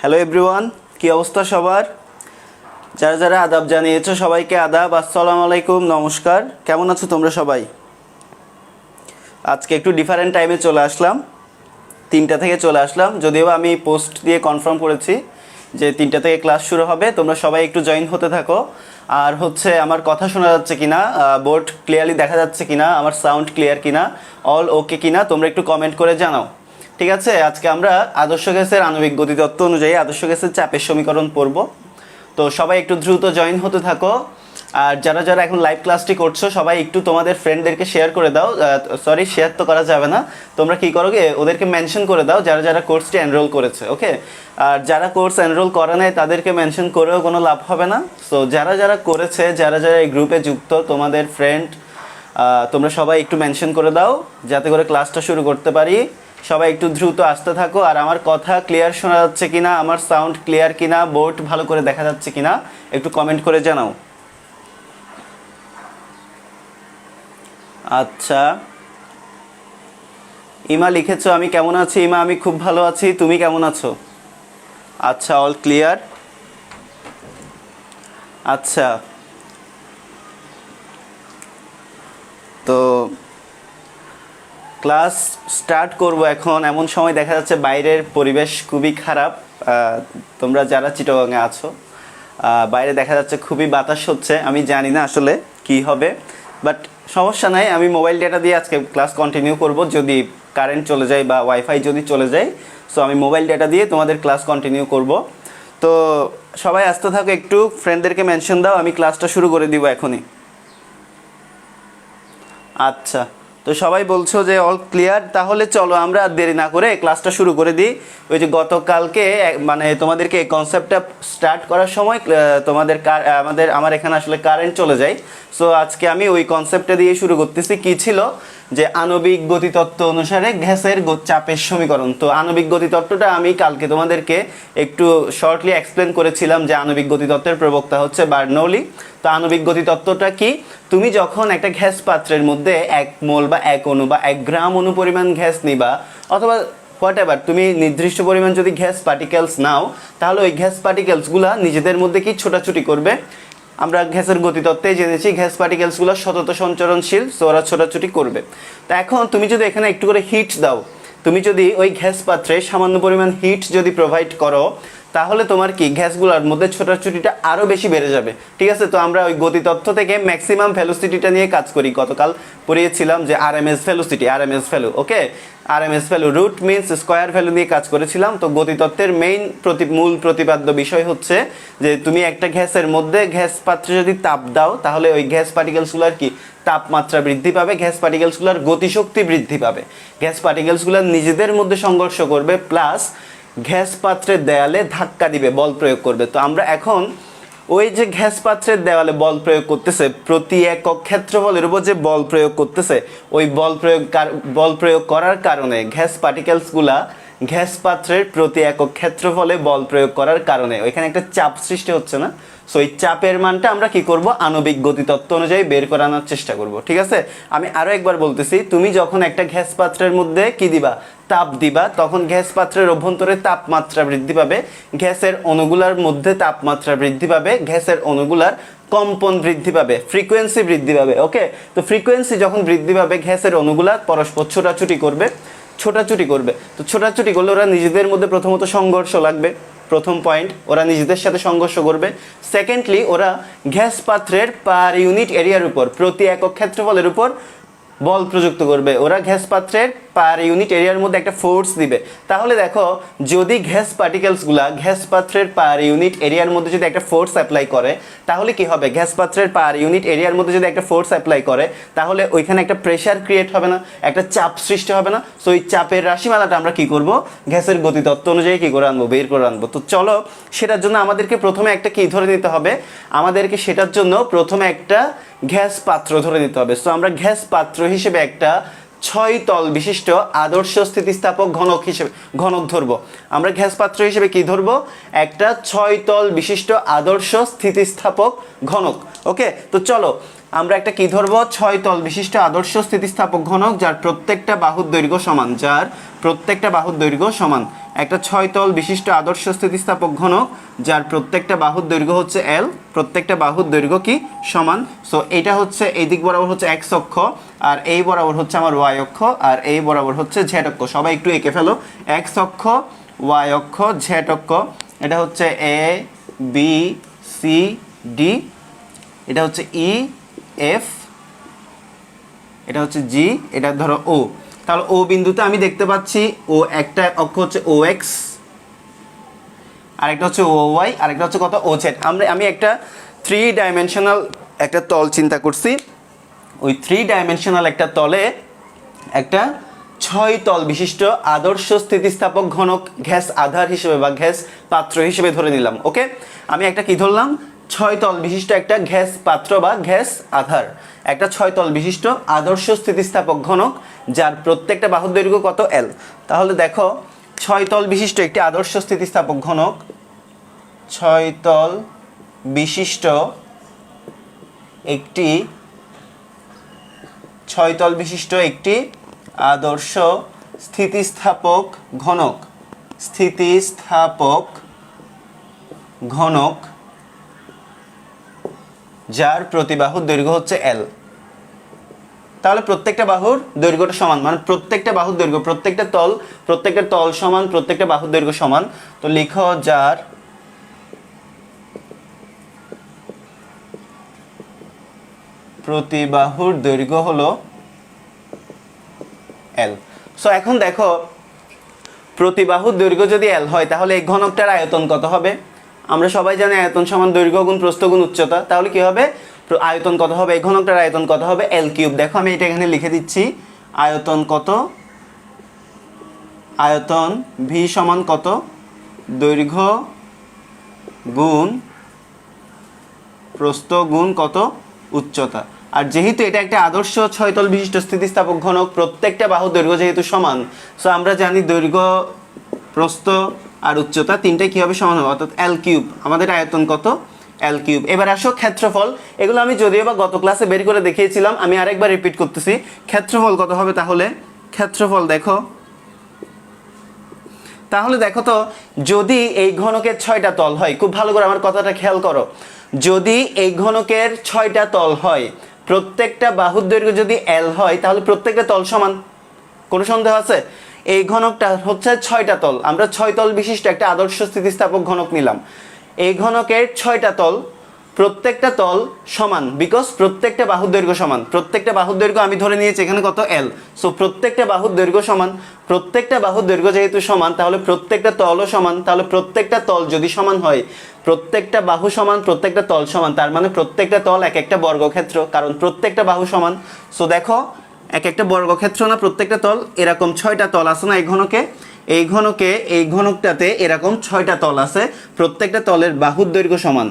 Hello everyone, কি অবস্থা সবার? যারা যারা আদাব জানিয়েছো সবাইকে আদাব, আসসালামু আলাইকুম, নমস্কার। কেমন আছো তোমরা সবাই? আজকে একটু ডিফারেন্ট টাইমে চলে আসলাম, 3টা থেকে চলে আসলাম। যদিও আমি পোস্ট দিয়ে কনফার্ম করেছি যে 3টা থেকে ক্লাস শুরু হবে, তোমরা সবাই একটু জয়েন হতে থাকো। আর হচ্ছে আমার কথা শোনা যাচ্ছে কিনা, বোর্ড ক্লিয়ারলি দেখা যাচ্ছে কিনা, আমার সাউন্ড ক্লিয়ার কিনা, অল ওকে কিনা, তোমরা একটু কমেন্ট করে জানাও। ঠিক আছে, আজকে আমরা আদর্শ গ্যাসের আণবিক গতিতত্ত্ব অনুযায়ী আদর্শ গ্যাসের চাপের সমীকরণ পড়ব। তো সবাই একটু দ্রুত জয়েন হতে থাকো। আর যারা যারা এখন লাইভ ক্লাসটি করছো সবাই একটু তোমাদের ফ্রেন্ডদেরকে শেয়ার করে দাও। সরি, শেয়ার তো করা যাবে না, তোমরা কী করো ওদেরকে মেনশন করে দাও যারা যারা কোর্সটি এনরোল করেছে। ওকে, আর যারা কোর্স এনরোল করে নাই তাদেরকে মেনশন করেও কোনো লাভ হবে না। সো যারা যারা করেছে, যারা যারা এই গ্রুপে যুক্ত, তোমাদের ফ্রেন্ড, তোমরা সবাই একটু মেনশন করে দাও যাতে করে ক্লাসটা শুরু করতে পারি। সবাই একটু দ্রুত আসতে থাকো। আর আমার কথা ক্লিয়ার শোনা যাচ্ছে কিনা, আমার সাউন্ড ক্লিয়ার কিনা, বোর্ড ভালো করে দেখা যাচ্ছে কিনা, একটু কমেন্ট করে জানাও। আচ্ছা, ইমা লিখেছো আমি কেমন আছি। ইমা, আমি খুব ভালো আছি, তুমি কেমন আছো? আচ্ছা, অল ক্লিয়ার। আচ্ছা, তো ক্লাস স্টার্ট করব এখন। এমন সময় দেখা যাচ্ছে বাইরের পরিবেশ খুবই খারাপ। তোমরা যারা চিটাগাংয়ে আছো, বাইরে দেখা যাচ্ছে খুবই বাতাস হচ্ছে। আমি জানি না আসলে কি হবে, বাট সমস্যা নাই, আমি মোবাইল ডেটা দিয়ে আজকে ক্লাস কন্টিনিউ করব। যদি কারেন্ট চলে যায় বা ওয়াইফাই যদি চলে যায়, সো আমি মোবাইল ডেটা দিয়ে তোমাদের ক্লাস কন্টিনিউ করব। তো সবাই আসতে থাকো, একটু ফ্রেন্ডদেরকে মেনশন দাও, আমি ক্লাসটা শুরু করে দিব এখনই। আচ্ছা, তো সবাই বলছো যে অল ক্লিয়ার, তাহলে চলো আমরা আর দেরি না করে ক্লাসটা শুরু করে দিই। ওই যে গতকালকে মানে তোমাদেরকে এই কনসেপ্টটা স্টার্ট করার সময় তোমাদের আমার এখানে আসলে কারেন্ট চলে যায়। সো আজকে আমি ওই কনসেপ্টটা দিয়ে শুরু করতেছি। কি ছিল যে আণবিক গতিতত্ত্ব অনুসারে গ্যাসের চাপের সমীকরণ। তো আণবিক গতিতত্ত্বটা আমি কালকে তোমাদেরকে একটু শর্টলি এক্সপ্লেন করেছিলাম যে আণবিক গতিতত্ত্বের প্রবক্তা হচ্ছে বার্নৌলি। তো আণবিক গতিতত্ত্বটা কি, তুমি যখন একটা গ্যাস পাত্রের মধ্যে 1 মোল বা 1 অণু বা 1 গ্রাম অণু পরিমাণ গ্যাস নিবা, অথবা হোয়াট এভার, তুমি নির্দিষ্ট পরিমাণ যদি গ্যাস পার্টিকেলস নাও, তাহলে ওই গ্যাস পার্টিকেলসগুলো নিজেদের মধ্যে কি ছোটাছুটি করবে। আমরা গ্যাসের গতিতত্ত্বে জেনেছি গ্যাস পার্টিকেলসগুলো সতত সঞ্চরণশীল, সো ওরা ছোটাছুটি করবে। তা এখন তুমি যদি এখানে একটু করে হিট দাও, তুমি যদি ওই গ্যাস পাত্রে সামান্য পরিমাণ হিট যদি প্রোভাইড করো, তাহলে তোমার কি গ্যাসগুলোর মধ্যে ছোটাছুটিটা আরও বেশি বেড়ে যাবে। ঠিক আছে, তো আমরা ওই গতিতত্ত্ব থেকে ম্যাক্সিমাম ভ্যালোসিটিটা নিয়ে কাজ করি। গতকাল পড়িয়েছিলাম যে RMS velocity, RMS value. Okay, RMS value root means square value নিয়ে কাজ করেছিলাম। তো গতিতত্ত্বের মূল প্রতিপাদ্য বিষয় হচ্ছে যে তুমি একটা গ্যাসের মধ্যে গ্যাস পাত্রে যদি তাপ দাও, তাহলে ওই গ্যাস পার্টিকেলসগুলোর কি তাপমাত্রা বৃদ্ধি পাবে, গ্যাস পার্টিকেলসগুলোর গতিশক্তি বৃদ্ধি পাবে, গ্যাস পার্টিকেলসগুলো নিজেদের মধ্যে সংঘর্ষ করবে, প্লাস গ্যাস পাত্রের দেয়ালে ধাক্কা দিবে, বল প্রয়োগ করবে। তো আমরা এখন ওই যে গ্যাস পাত্রের দেওয়ালে বল প্রয়োগ করতেছে, প্রতি একক ক্ষেত্রফলের উপর যে বল প্রয়োগ করতেছে, ওই বল প্রয়োগ করার কারণে গ্যাস পার্টিকেলসগুলা গ্যাস পাত্রের প্রতি একক ক্ষেত্রফলে বল প্রয়োগ করার কারণে ওইখানে একটা চাপ সৃষ্টি হচ্ছে না। সো এই চাপের মানটা আমরা কি করব, আণবিক গতিতত্ত্ব অনুযায়ী বের করানোর চেষ্টা করব। ঠিক আছে, আমি আরও একবার বলতেছি, তুমি যখন একটা গ্যাস পাত্রের মধ্যে কি দিবা, তাপ দিবা, তখন গ্যাস পাত্রের অভ্যন্তরে তাপমাত্রা বৃদ্ধি পাবে, গ্যাসের অণুগুলার মধ্যে তাপমাত্রা বৃদ্ধি পাবে, গ্যাসের অণুগুলার কম্পন বৃদ্ধি পাবে, ফ্রিকোয়েন্সি বৃদ্ধি পাবে। ওকে, তো ফ্রিকোয়েন্সি যখন বৃদ্ধি পাবে, গ্যাসের অণুগুলা পরস্পর ছোটাছুটি করবে। তো ছোটাছুটি করলে ওরা নিজেদের মধ্যে প্রথমত সংঘর্ষ লাগবে, প্রথম পয়েন্ট, ওরা নিজেদের সাথে সংঘর্ষ করবে। সেকেন্ডলি, ওরা গ্যাস পাত্রের পার ইউনিট এরিয়ার উপর, প্রতি একক ক্ষেত্রফলের উপর বল প্রযুক্ত করবে। ওরা গ্যাস পাত্রের পার ইউনিট এরিয়ার মধ্যে একটা ফোর্স দিবে। তাহলে দেখো, যদি গ্যাস পার্টিকেলসগুলা গ্যাস পাত্রের পার ইউনিট এরিয়ার মধ্যে যদি একটা ফোর্স অ্যাপ্লাই করে, তাহলে কি হবে, গ্যাস পাত্রের পার ইউনিট এরিয়ার মধ্যে যদি একটা ফোর্স অ্যাপ্লাই করে, তাহলে ওইখানে একটা প্রেশার ক্রিয়েট হবে না, একটা চাপ সৃষ্টি হবে না। সো এই চাপের রাশিমালাটা আমরা কি করব, গ্যাসের গতিতত্ত্ব অনুযায়ী কি করে আনবো, বের করে আনবো। তো চলো, সেটার জন্য আমাদেরকে প্রথমে একটা কি ধরে নিতে হবে, আমাদেরকে সেটার জন্য প্রথমে একটা গ্যাস পাত্র ধরে নিতে হবে। সো আমরা গ্যাস পাত্র হিসেবে একটা 6 তল বিশিষ্ট আদর্শ স্থিতিস্থাপক ঘনক ধরবো। আমরা গ্যাস পাত্র হিসেবে কি ধরবো, একটা 6 তল বিশিষ্ট আদর্শ স্থিতিস্থাপক ঘনক। ওকে, তো চলো আমরা একটা কি ধরবো, 6 তল বিশিষ্ট আদর্শ স্থিতিস্থাপক ঘনক যার প্রত্যেকটা বাহুর দৈর্ঘ্য সমান, যার প্রত্যেকটা বাহুর দৈর্ঘ্য সমান। একটা 6 তল বিশিষ্ট আদর্শ স্থিতিস্থাপক ঘনক যার প্রত্যেকটা বাহুর দৈর্ঘ্য হচ্ছে এল, প্রত্যেকটা বাহুর দৈর্ঘ্য কি সমান। সো এটা হচ্ছে এই দিক বরাবর হচ্ছে এক্স অক্ষ, আর এই বরাবর হচ্ছে আমার ওয়াই অক্ষ, আর এই বরাবর হচ্ছে জেড অক্ষ। সবাই একটু এঁকে ফেলো, এক্স অক্ষ, ওয়াই অক্ষ, জেড অক্ষ। এটা হচ্ছে এ বি সি ডি, এটা হচ্ছে ই এফ, এটা হচ্ছে জি, এটা ধরো ও। তাহলে ও বিন্দুতে আমি দেখতে পাচ্ছি ও একটা অক্ষ হচ্ছে ও এক্স, আরেকটা হচ্ছে ও ওয়াই, আরেকটা হচ্ছে কত, ও জেড। আমি একটা 3 ডাইমেনশনাল একটা তল চিন্তা করছি। ওই 3 ডাইমেনশনাল একটা তলে একটা 6 তল বিশিষ্ট আদর্শ স্থিতিস্থাপক ঘনক গ্যাস আধার হিসেবে বা গ্যাস পাত্র হিসেবে ধরে নিলাম। ওকে, আমি একটা কি ধরলাম, 6 তল বিশিষ্ট একটা গ্যাস পাত্র বা গ্যাস আধার, একটা 6 তল বিশিষ্ট আদর্শ স্থিতিস্থাপক ঘনক যার প্রত্যেকটা বাহুর দৈর্ঘ্য কত, এল। তাহলে দেখো 6 তল বিশিষ্ট একটি আদর্শ স্থিতিস্থাপক ঘনক, 6 তল বিশিষ্ট একটি 6 তল বিশিষ্ট একটি আদর্শ স্থিতিস্থাপক ঘনক, স্থিতিস্থাপক ঘনক যার প্রতি বাহুর দৈর্ঘ্য হচ্ছে এল। তাহলে প্রত্যেকটা বাহুর দৈর্ঘ্যটা সমান, মানে প্রত্যেকটা বাহুর দৈর্ঘ্য, প্রত্যেকটা তল সমান, প্রত্যেকটা বাহুর দৈর্ঘ্য সমান। তো লিখো যার প্রতি বাহুর দৈর্ঘ্য হলো এল। সো এখন দেখো প্রতি বাহুর দৈর্ঘ্য যদি এল হয় তাহলে এই ঘনকটার আয়তন কত হবে? আমরা সবাই জানি আয়তন সমান দৈর্ঘ্য গুণ প্রস্থ গুণ উচ্চতা। তাহলে কি হবে, আয়তন কত হবে, এই ঘনকটার আয়তন কত হবে, এল কিউব। দেখো আমি এটা এখানে লিখে দিচ্ছি, আয়তন কত, আয়তন ভি সমান কত, দৈর্ঘ্য গুণ প্রস্থ গুণ কত, উচ্চতা। আর যেহেতু এটা একটা আদর্শ 6 তল বিশিষ্ট স্থিতিস্থাপক ঘনক, প্রত্যেকটা বাহুর দৈর্ঘ্য যেহেতু সমান, সো আমরা জানি দৈর্ঘ্য প্রস্থ আর উচ্চতা তিনটাই কী হবে, সমান হবে, অর্থাৎ এল কিউব। আমাদের আয়তন কত, এল কিউব। এবার আসো ক্ষেত্রফল। এগুলো আমি যদিও বা গত ক্লাসে বের করে দেখিয়েছিলাম, আমি আরেকবার রিপিট করতেছি। ক্ষেত্রফল কত হবে তাহলে, ক্ষেত্রফল দেখো, তাহলে দেখো তো, যদি এই ঘনকের 6টা তল হয়, খুব ভালো করে আমার কথাটা খেয়াল করো, যদি এই ঘনকের 6টা তল হয়, প্রত্যেকটা বাহুর দৈর্ঘ্য যদি এল হয়, তাহলে প্রত্যেকটা তল সমান। কোনো সন্দেহ আছে? এই ঘনকটা হচ্ছে 6টা তল, আমরা 6 তল বিশিষ্ট একটা আদর্শ স্থিতিস্থাপক ঘনক নিলাম। এই ঘনকের 6টা তল, প্রত্যেকটা তল সমান, বিকজ প্রত্যেকটা বাহুর দৈর্ঘ্য সমান। প্রত্যেকটা বাহুর দৈর্ঘ্য আমি ধরে নিয়েছি এখানে কত, এল। সো প্রত্যেকটা বাহুর দৈর্ঘ্য সমান, প্রত্যেকটা বাহুর দৈর্ঘ্য যেহেতু সমান, তাহলে প্রত্যেকটা তলও সমান। তাহলে প্রত্যেকটা তল যদি সমান হয়, প্রত্যেকটা বাহু সমান, প্রত্যেকটা তল সমান, তার মানে প্রত্যেকটা তল এক একটা বর্গক্ষেত্র, কারণ প্রত্যেকটা বাহু সমান। সো দেখো এক একটা বর্গক্ষেত্র না প্রত্যেকটা তল, এরকম 6টা তল আছে না এই ঘনকে, এই ঘনকটাতে এরকম 6টা তল আছে, প্রত্যেকটা তলের বাহুর দৈর্ঘ্য সমান,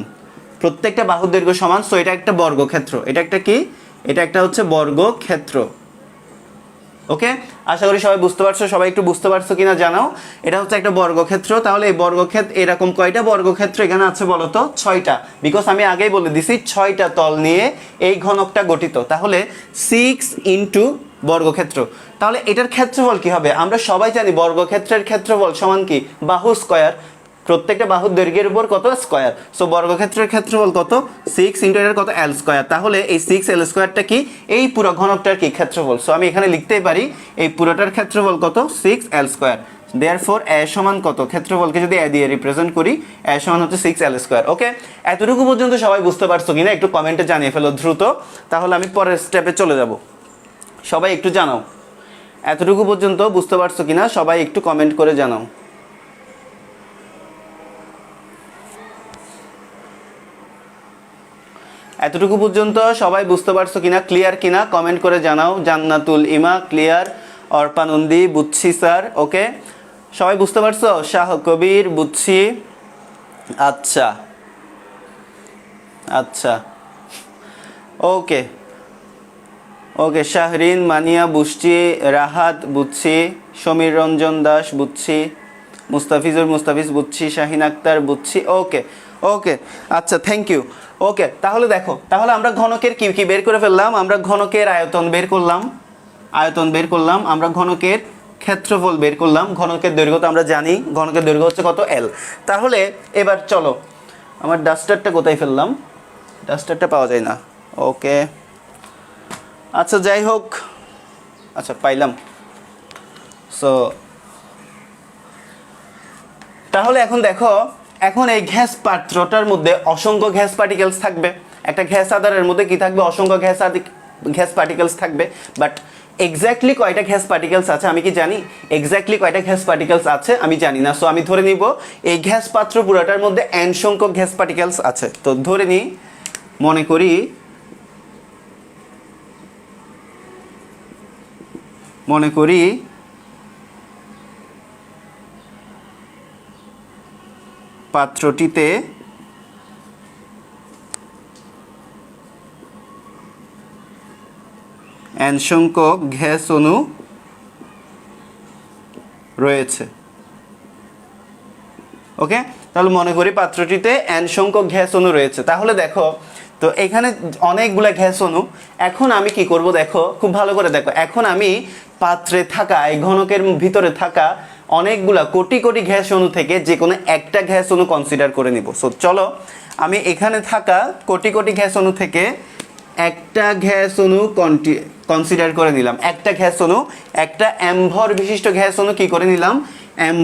প্রত্যেকটা বাহুর দৈর্ঘ্য সমান। সো এটা একটা বর্গক্ষেত্র, এটা একটা কি, এটা একটা হচ্ছে বর্গক্ষেত্র। ওকে, আশা করি সবাই বুঝতে পারছো। সবাই একটু বুঝতে পারছো কিনা জানাও। এটা হচ্ছে একটা বর্গক্ষেত্র। তাহলে এই বর্গক্ষেত্র এরকম কয়টা বর্গক্ষেত্র এখানে আছে বলো তো, 6টা। বিকজ আমি আগেই বলে দিছি 6টা তল নিয়ে এই ঘনকটা গঠিত। তাহলে 6 ইন্টু বর্গক্ষেত্র। তাহলে এটার ক্ষেত্রফল কি হবে? আমরা সবাই জানি বর্গক্ষেত্রের ক্ষেত্রফল সমান কি, বাহু স্কয়ার, প্রত্যেকটা বাহুর দৈর্ঘ্যের উপর কত, স্কয়ার। সো বর্গক্ষেত্রের ক্ষেত্রফল কত, 6 ইন্টু এর কত, এল স্কয়ার। তাহলে এই 6 এল স্কয়ারটা কি, এই পুরো ঘনকটার কি, ক্ষেত্রফল। সো আমি এখানে লিখতেই পারি এই পুরোটার ক্ষেত্রফল কত, 6 এল স্কয়ার। দেয়ারফর এ সমান কত, ক্ষেত্রফলকে যদি এ দিয়ে রিপ্রেজেন্ট করি, এ সমান হচ্ছে 6 এল স্কয়ার। ওকে, এতটুকু পর্যন্ত সবাই বুঝতে পারছো কিনা একটু কমেন্টে জানিয়ে ফেলো দ্রুত, তাহলে আমি পরের স্টেপে চলে যাব। সবাই একটু জানাও এতটুকু পর্যন্ত বুঝতে পারছো কিনা, সবাই একটু কমেন্ট করে জানাও। এতটুকু পর্যন্ত সবাই বুঝতে পারছো কিনা, ক্লিয়ার কিনা কমেন্ট করে জানাও। জান্নাতুল ইমা ক্লিয়ার, অর্পানন্দী বুঝছি স্যার। ওকে, সবাই বুঝতে পারছো? শাহ কবির বুঝছি। আচ্ছা আচ্ছা, ওকে ওকে, শাহরিন মানিয়া বুঝছি, রাহাত বুঝছি, সমীর রঞ্জন দাস বুঝছি, মুস্তাফিজ বুঝছি, শাহিন আক্তার বুঝছি। ওকে ওকে, আচ্ছা, থ্যাংক ইউ। ওকে, তাহলে দেখো, তাহলে আমরা ঘনকের কি কি বের করে ফেললাম। আমরা ঘনকের আয়তন বের করলাম, আমরা ঘনকের ক্ষেত্রফল বের করলাম, ঘনকের দৈর্ঘ্য তো আমরা জানি, ঘনকের দৈর্ঘ্য হচ্ছে কত, এল। তাহলে এবার চলো, আমার ডাস্টারটা কোথায় ফেললাম, ডাস্টারটা পাওয়া যায় না। ওকে, আচ্ছা যাই হোক, আচ্ছা পাইলাম। সো তাহলে এখন দেখো, এখন এই গ্যাস পাত্রটার মধ্যে অসংখ্য গ্যাস পার্টিকেলস থাকবে। একটা গ্যাস আধারের মধ্যে কি থাকবে, অসংখ্য গ্যাস পার্টিকেলস থাকবে। বাট এক্স্যাক্টলি কয়টা গ্যাস পার্টিকেলস আছে আমি কি জানি? এক্স্যাক্টলি কয়টা গ্যাস পার্টিকেলস আছে আমি জানি না। সো আমি ধরে নিব এই গ্যাস পাত্র পুরোটার মধ্যে n সংখ্যক গ্যাস পার্টিকেলস আছে। তো ধরে নিই, মনে করি পাত্রটিতে n সংখ্যক গ্যাস অণু রয়েছে। ওকে, তাহলে মনে করি পাত্রটিতে n সংখ্যক গ্যাস অণু রয়েছে। তাহলে দেখো, তো এখানে অনেকগুলো গ্যাস অণু। এখন আমি কি করব দেখো, খুব ভালো করে দেখো। এখন আমি পাত্রে থাকা, এই ঘনকের ভিতরে থাকা অনেকগুলা কোটি কোটি গ্যাস অণু থেকে যে কোনো একটা গ্যাস অণু কনসিডার করে নিব। সো চলো, আমি এখানে থাকা কোটি কোটি গ্যাস অণু থেকে একটা গ্যাস অণু কনসিডার করে নিলাম। একটা গ্যাস অণু, একটা ভর বিশিষ্ট গ্যাস অণু কি করে নিলাম,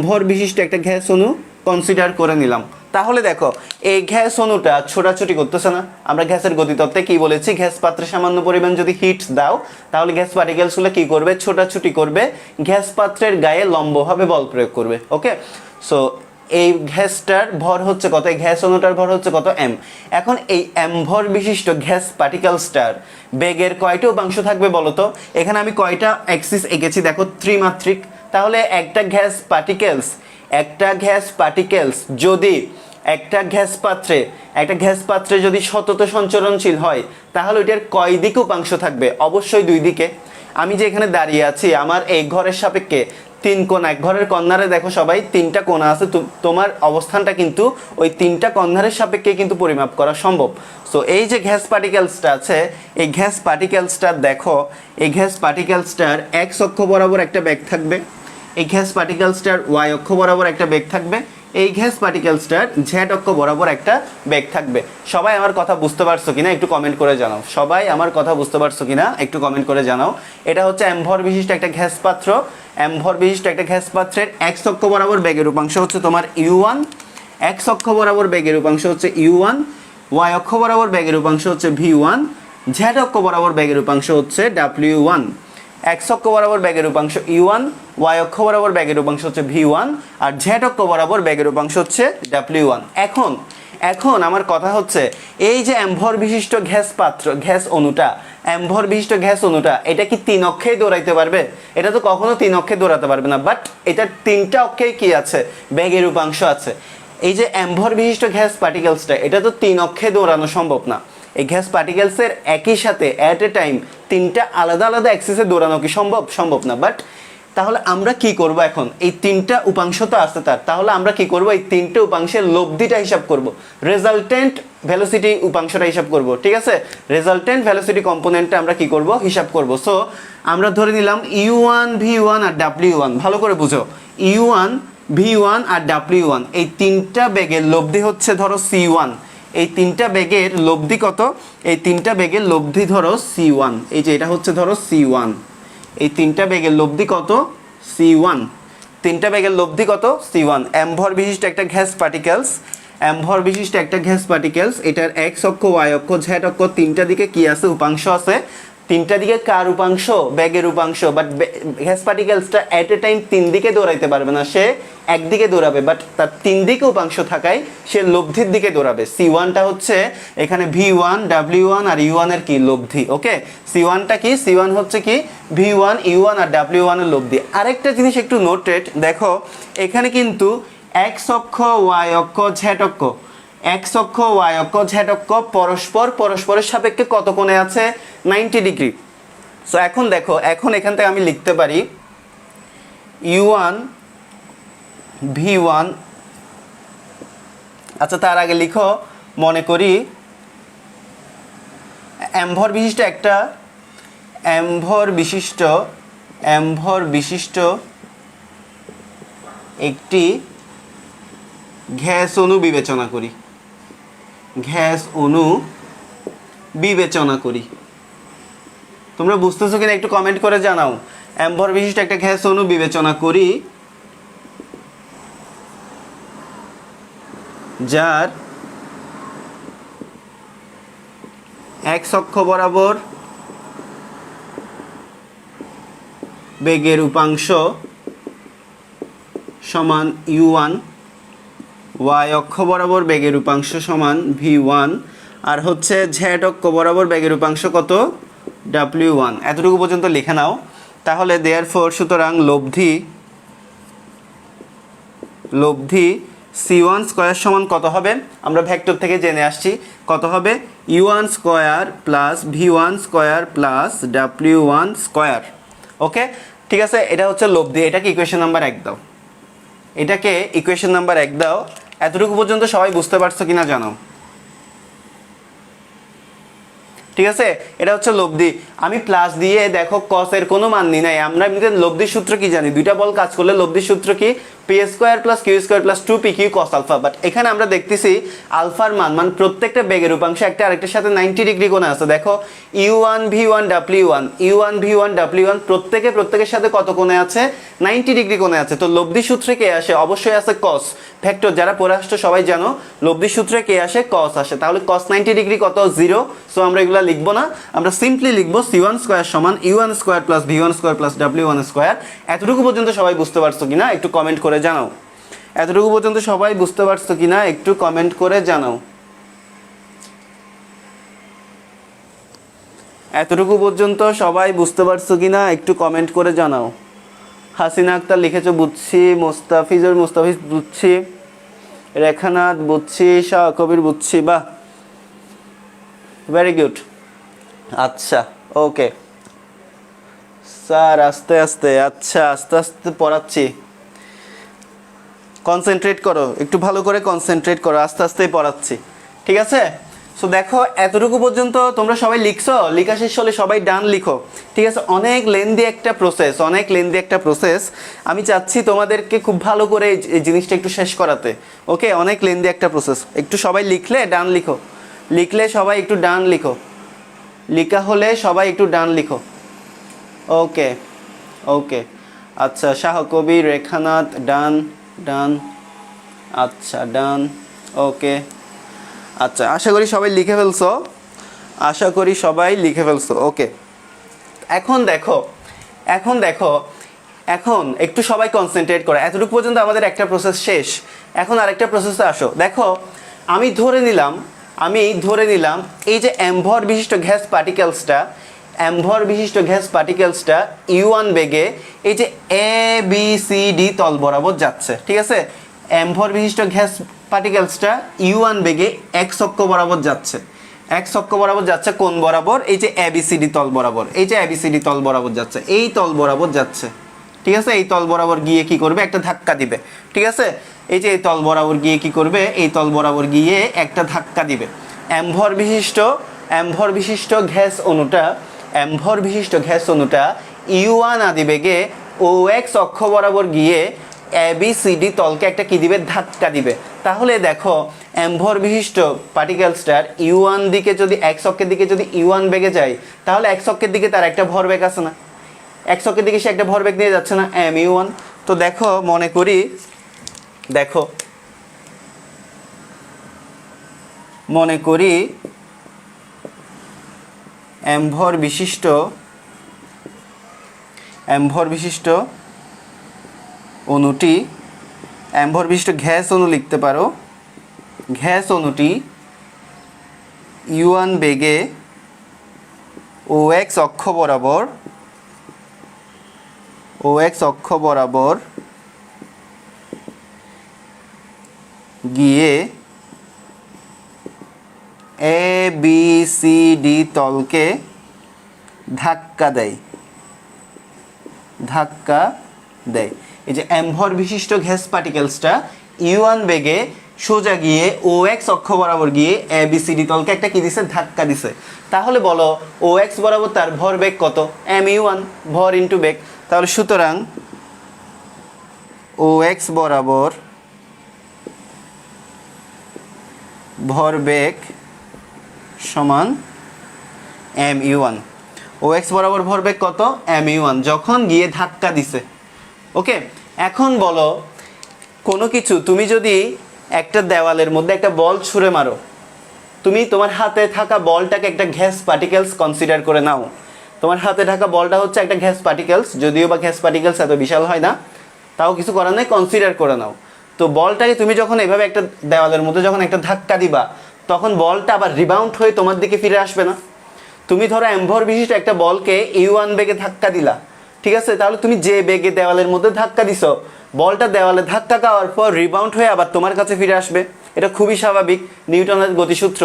ভর বিশিষ্ট একটা গ্যাস অণু কনসিডার করে নিলাম। তাহলে দেখো, এই গ্যাস অণুটা ছোটাছুটি করতেছে না। আমরা গ্যাসের গতিতত্ত্বে কি বলেছি, গ্যাস পাত্রে সামান্য পরিমাণ যদি হিট দাও তাহলে গ্যাস পার্টিকেলসগুলো কি করবে, ছোটাছুটি করবে, গ্যাস পাত্রের গায়ে লম্বভাবে বল প্রয়োগ করবে। ওকে, সো এই গ্যাসটার ভর হচ্ছে কত, এই গ্যাস অণুটার ভর হচ্ছে কত, m। এখন এই m ভর বিশিষ্ট গ্যাস পার্টিকেলসটার বেগের কয়টা উপাংশ থাকবে বলো তো? এখানে আমি কয়টা অ্যাক্সিস এঁকেছি দেখো, ত্রিমাত্রিক। তাহলে একটা গ্যাস পার্টিকেলস যদি একটা গ্যাস পাত্রে যদি সতত সঞ্চরণশীল হয় তাহলে ওইটার কয় দিকে উপাংশ থাকবে? অবশ্যই দুই দিকে। আমি যে এখানে দাঁড়িয়ে আছি, আমার এই ঘরের সাপেক্ষে তিন কোণা, এক ঘরের কর্নারে দেখো সবাই তিনটা কোণা আছে। তোমার অবস্থানটা কিন্তু ওই তিনটা কর্নারের সাপেক্ষে কিন্তু পরিমাপ করা সম্ভব। সো এই যে গ্যাস পার্টিকেলসটা আছে, এই গ্যাস পার্টিকেলসটার দেখো, এই গ্যাস পার্টিকেলসটার এক্স অক্ষ বরাবর একটা বেগ থাকবে, এই গ্যাস পার্টিকেলসটার ওয়াই অক্ষ বরাবর একটা বেগ থাকবে, এই গ্যাস পার্টিকেলসটার জেড অক্ষ বরাবর একটা বেগ থাকবে। সবাই আমার কথা বুঝতে পারছো কিনা একটু কমেন্ট করে জানাও। সবাই আমার কথা বুঝতে পারছো কিনা একটু কমেন্ট করে জানাও। এটা হচ্ছে m ভর বিশিষ্ট একটা গ্যাস পাত্র। m ভর বিশিষ্ট একটা গ্যাস পাত্রের এক্স অক্ষ বরাবর বেগের উপাংশ হচ্ছে তোমার u1, এক্স অক্ষ বরাবর বেগের উপাংশ হচ্ছে u1, ওয়াই অক্ষ বরাবর বেগের উপাংশ হচ্ছে v1, জেড অক্ষ বরাবর বেগের উপাংশ হচ্ছে w1। এক্স অক্ষ বরাবর বেগের উপাংশ u1, ওয়াই অক্ষ বরাবর বেগের উপাংশ হচ্ছে v1, আর জেড অক্ষ বরাবর বেগের উপাংশ হচ্ছে w1। এখন আমার কথা হচ্ছে, এই যে m ভর বিশিষ্ট গ্যাস অণুটা এটা কি তিন অক্ষেই দৌড়াইতে পারবে? এটা তো কখনো তিন অক্ষে দৌড়াতে পারবে না। বাট এটার তিনটা অক্ষেই কি আছে, বেগের উপাংশ আছে। এই যে m ভর বিশিষ্ট গ্যাস পার্টিকেলসটা, এটা তো তিন অক্ষে দৌড়ানো সম্ভব না। এই গ্যাস পার্টিকেলসের একই সাথে অ্যাট এ টাইম তিনটা আলাদা আলাদা অ্যাক্সিসে দৌড়ানো কি সম্ভব না। বাট তাহলে আমরা কি করব, এখন এই তিনটা উপাংশ তো আছে তাহলে আমরা কি করব, এই তিনটা উপাংশের লব্ধিটা হিসাব করব, রেজাল্টেন্ট ভেলোসিটি উপাংশটা হিসাব করব। ঠিক আছে, রেজাল্টেন্ট ভেলোসিটি কম্পোনেন্টটা আমরা কি করব, হিসাব করব। সো আমরা ধরে নিলাম u1, v1 আর w1। ভালো করে বুঝো, u1, v1 আর w1 এই তিনটা বেগের লব্ধি হচ্ছে ধরো c1। এই তিনটা বেগের লব্ধি কত, এই তিনটা বেগের লব্ধি ধরো c1। এই যে এটা হচ্ছে ধরো c1, এই তিনটা বেগের লব্ধি কত, c1। তিনটা বেগের লব্ধি কত, c1। m ভর বিশিষ্ট একটা গ্যাস পার্টিকেলস, এটার এক্স অক্ষ, ওয়াই অক্ষ, জেড অক্ষ তিনটা দিকে কি আছে, উপাংশ আছে। তিনটা দিকে কার উপাংশ, বেগের উপাংশ। বাট গ্যাস পার্টিকেলসটা এট এ টাইম তিন দিকে দৌড়াইতে পারবে না, সে একদিকে দৌড়াবে। বাট তার তিন দিকে উপাংশ থাকায় সে লব্ধির দিকে দৌড়াবে। c1টা হচ্ছে এখানে v1, w1 আর u1 এর কি লব্ধি। ওকে, c1টা কি, c1 হচ্ছে কি v1, u1 আর w1 এর লব্ধি। আরেকটা জিনিস একটু নোটেড দেখো, এখানে কিন্তু এক্স অক্ষ, ওয়াই অক্ষ, জেড অক্ষ, এক্স অক্ষ, ওয়াই অক্ষ, জেড অক্ষ পরস্পরের সাপেক্ষে কত কোণে আছে, 90 ডিগ্রি। সো এখন দেখো, এখন এখান থেকে আমি লিখতে পারি u1, v1 আচ্ছা, তার আগে লিখো, মনে করি এমভর বিশিষ্ট একটা এমভর বিশিষ্ট একটি গ্যাস অণু বিবেচনা করি। তোমরা বুঝতেছো কিনা একটু কমেন্ট করে জানাও। এমভর বিশিষ্ট একটা গ্যাস অণু বিবেচনা করি যার x অক্ষ বরাবর বেগের উপাংশ সমান u1, y অক্ষ বরাবর বেগের উপাংশ সমান v1, আর হচ্ছে z অক্ষ বরাবর বেগের উপাংশ কত, w1। এতটুকু পর্যন্ত লিখে নাও। তাহলে দেয়ারফর, সুতরাং লব্ধি c1 স্কয়ার সমান কত হবে, আমরা ভেক্টর থেকে জেনে আসছি কত হবে, u1 square plus v1 square plus w1 square. Okay, ঠিক আছে, এটা হচ্ছে লব্ধি। এটাকে ইকুয়েশন নাম্বার 1 দাও, এতটুকু পর্যন্ত সবাই বুঝতে পারছো কিনা জানাও। ঠিক আছে, এটা হচ্ছে লব্ধি। আমি প্লাস দিয়ে দেখো cos এর কোনো মান নেই। আমরা এমনিতে লব্ধির সূত্র কি জানি, দুইটা বল কাজ করলে লব্ধির সূত্র কি, P square plus Q square plus 2p Q cos alpha. But এখানে আমরা দেখতেছি আলফার মান, মানে প্রত্যেকটা বেগের উপাংশ একটা আরেকটার সাথে 90 ডিগ্রি কোণে আছে। দেখো u1 v1 w1 প্রত্যেকের সাথে কত কোণে আছে, 90 ডিগ্রি কোণে আছে। তো লব্ধির সূত্রে কে আসে, অবশ্যই আছে cos। ভেক্টর যারা পড়ে আসছো সবাই জানো লব্ধির সূত্রে কে আসে, cos আসে। তাহলে cos 90 ডিগ্রি কত, 0। সো আমরা এগুলো লিখবো না, আমরা সিম্পলি লিখবো c1 স্কয়ার সমান u1 square plus v1 square plus w1 square. এতটুকু পর্যন্ত সবাই বুঝতে পারছো কিনা একটু কমেন্ট করে জানাও। এতটুকু পর্যন্ত সবাই বুঝতে পারছো কিনা একটু কমেন্ট করে জানাও। এতটুকু পর্যন্ত সবাই বুঝতে পারছো কিনা একটু কমেন্ট করে জানাও। হাসিনা আক্তার লিখেছো বুঝছি, মুস্তাফিজ বুঝছি, রেখানাথ বুঝছি, শাহ কবির বুঝছি, বাহ, ভেরি গুড। আচ্ছা, ওকে স্যার, আস্তে আস্তে, আচ্ছা আস্তে আস্তে পড়াচ্ছি, কনসেন্ট্রেট করো, একটু ভালো করে কনসেন্ট্রেট করো, আস্তে আস্তেই পড়াচ্ছি, ঠিক আছে। সো দেখো এতটুকু পর্যন্ত তোমরা সবাই লিখছো, লেখা শেষ হলে সবাই ডান লিখো, ঠিক আছে। অনেক লেন্দি একটা প্রসেস, আমি চাচ্ছি তোমাদেরকে খুব ভালো করে এই জিনিসটা একটু শেষ করাতে। ওকে, অনেক লেন্দি একটা প্রসেস, একটু সবাই লিখলে ডান লিখো, লিখলে সবাই একটু ডান লিখো, লেখা হলে সবাই একটু ডান লিখো। ওকে ওকে, আচ্ছা, শাহ কবির, রেখানাথ, ডান, আচ্ছা ডান, ওকে। আচ্ছা, আশা করি সবাই লিখে ফেলছো, ওকে। এখন একটু সবাই কনসেন্ট্রেট করো। এতটুকু পর্যন্ত আমাদের একটা প্রসেস শেষ, এখন আরেকটা প্রসেসে আসো। দেখো আমি ধরে নিলাম এই যে অ্যাম্বর বিশিষ্ট গ্যাস পার্টিকেলসটা u1 বেগে এই যে ABCD তল বরাবর যাচ্ছে, ঠিক আছে। অ্যাম্বর বিশিষ্ট গ্যাস পার্টিকেলসটা u1 বেগে x অক্ষ বরাবর যাচ্ছে, কোন বরাবর, এই যে ABCD তল বরাবর, যাচ্ছে, এই তল বরাবর যাচ্ছে, ঠিক আছে। এই তল বরাবর গিয়ে কি করবে, একটা ধাক্কা দিবে, ঠিক আছে। এই যে এই তল বরাবর গিয়ে কি করবে, এই তল বরাবর গিয়ে একটা ধাক্কা দিবে। অ্যাম্বর বিশিষ্ট গ্যাস অণুটা u1 আদি বেগে OX অক্ষ বরাবর গিয়ে ABCD তলকে একটা কি দিবে, ধাক্কা দিবে। তাহলে দেখো অ্যাম্বর বিশিষ্ট পার্টিকেলসটার u1 দিকে যদি x অক্ষের দিকে যদি u1 বেগে যায়, তাহলে x অক্ষের দিকে তার একটা ভরবেগ আছে না, x অক্ষের দিকে সে একটা ভরবেগ নিয়ে যাচ্ছে না, mu1। তো দেখো মনে করি অ্যাম্বর বিশিষ্ট অণুটি, অ্যাম্বর বিশিষ্ট গ্যাস অণু লিখতে পারো, গ্যাস অণুটি u1 বেগে OX অক্ষ বরাবর গিয়ে ABCD তলকে ধাক্কা দেয়। এই যে অ্যাম্বর বিশিষ্ট গ্যাস পার্টিকেলসটা u1 বেগে সোজা গিয়ে ও এক্স অক্ষ বরাবর গিয়ে এ বি সি ডি তলকে একটা কি দিছে, ধাক্কা দিছে। তাহলে বলো ও এক্স বরাবর তার ভর বেগ কত, এম ইউ ওয়ান, ভর ইন্টু বেগ। তাহলে সুতরাং ও এক্স বরাবর ভর বেগ সমান এম ইউ ওয়ান। ও এক্স বরাবর ভর বেগ কত, এম ইউ ওয়ান, যখন গিয়ে ধাক্কা দিছে। ওকে, এখন বলো কোনো কিছু তুমি যদি একটা দেওয়ালের মধ্যে একটা বল ছুঁড়ে মারো, তুমি তোমার হাতে থাকা বলটাকে একটা গ্যাস পার্টিকেলস কনসিডার করে নাও। তোমার হাতে থাকা বলটা হচ্ছে একটা গ্যাস পার্টিকেলস, যদিও বা গ্যাস পার্টিকেলস এত বিশাল হয় না, তাও কিছু করার নেই, কনসিডার করে নাও। তো বলটাকে তুমি যখন এভাবে একটা দেওয়ালের মধ্যে যখন একটা ধাক্কা দিবা, তখন বলটা আবার রিবাউন্ড হয়ে তোমার দিকে ফিরে আসবে না? তুমি ধরো এমভর বিশিষ্ট একটা বলকে ইউ ওয়ান বেগে ধাক্কা দিলা, ঠিক আছে, তাহলে তুমি যে বেগে দেওয়ালের মধ্যে ধাক্কা দিছো, বলটা দেওয়ালে ধাক্কা খাওয়ার পর রিবাউন্ড হয়ে আবার তোমার কাছে ফিরে আসবে। এটা খুবই স্বাভাবিক, নিউটনের গতিসূত্র,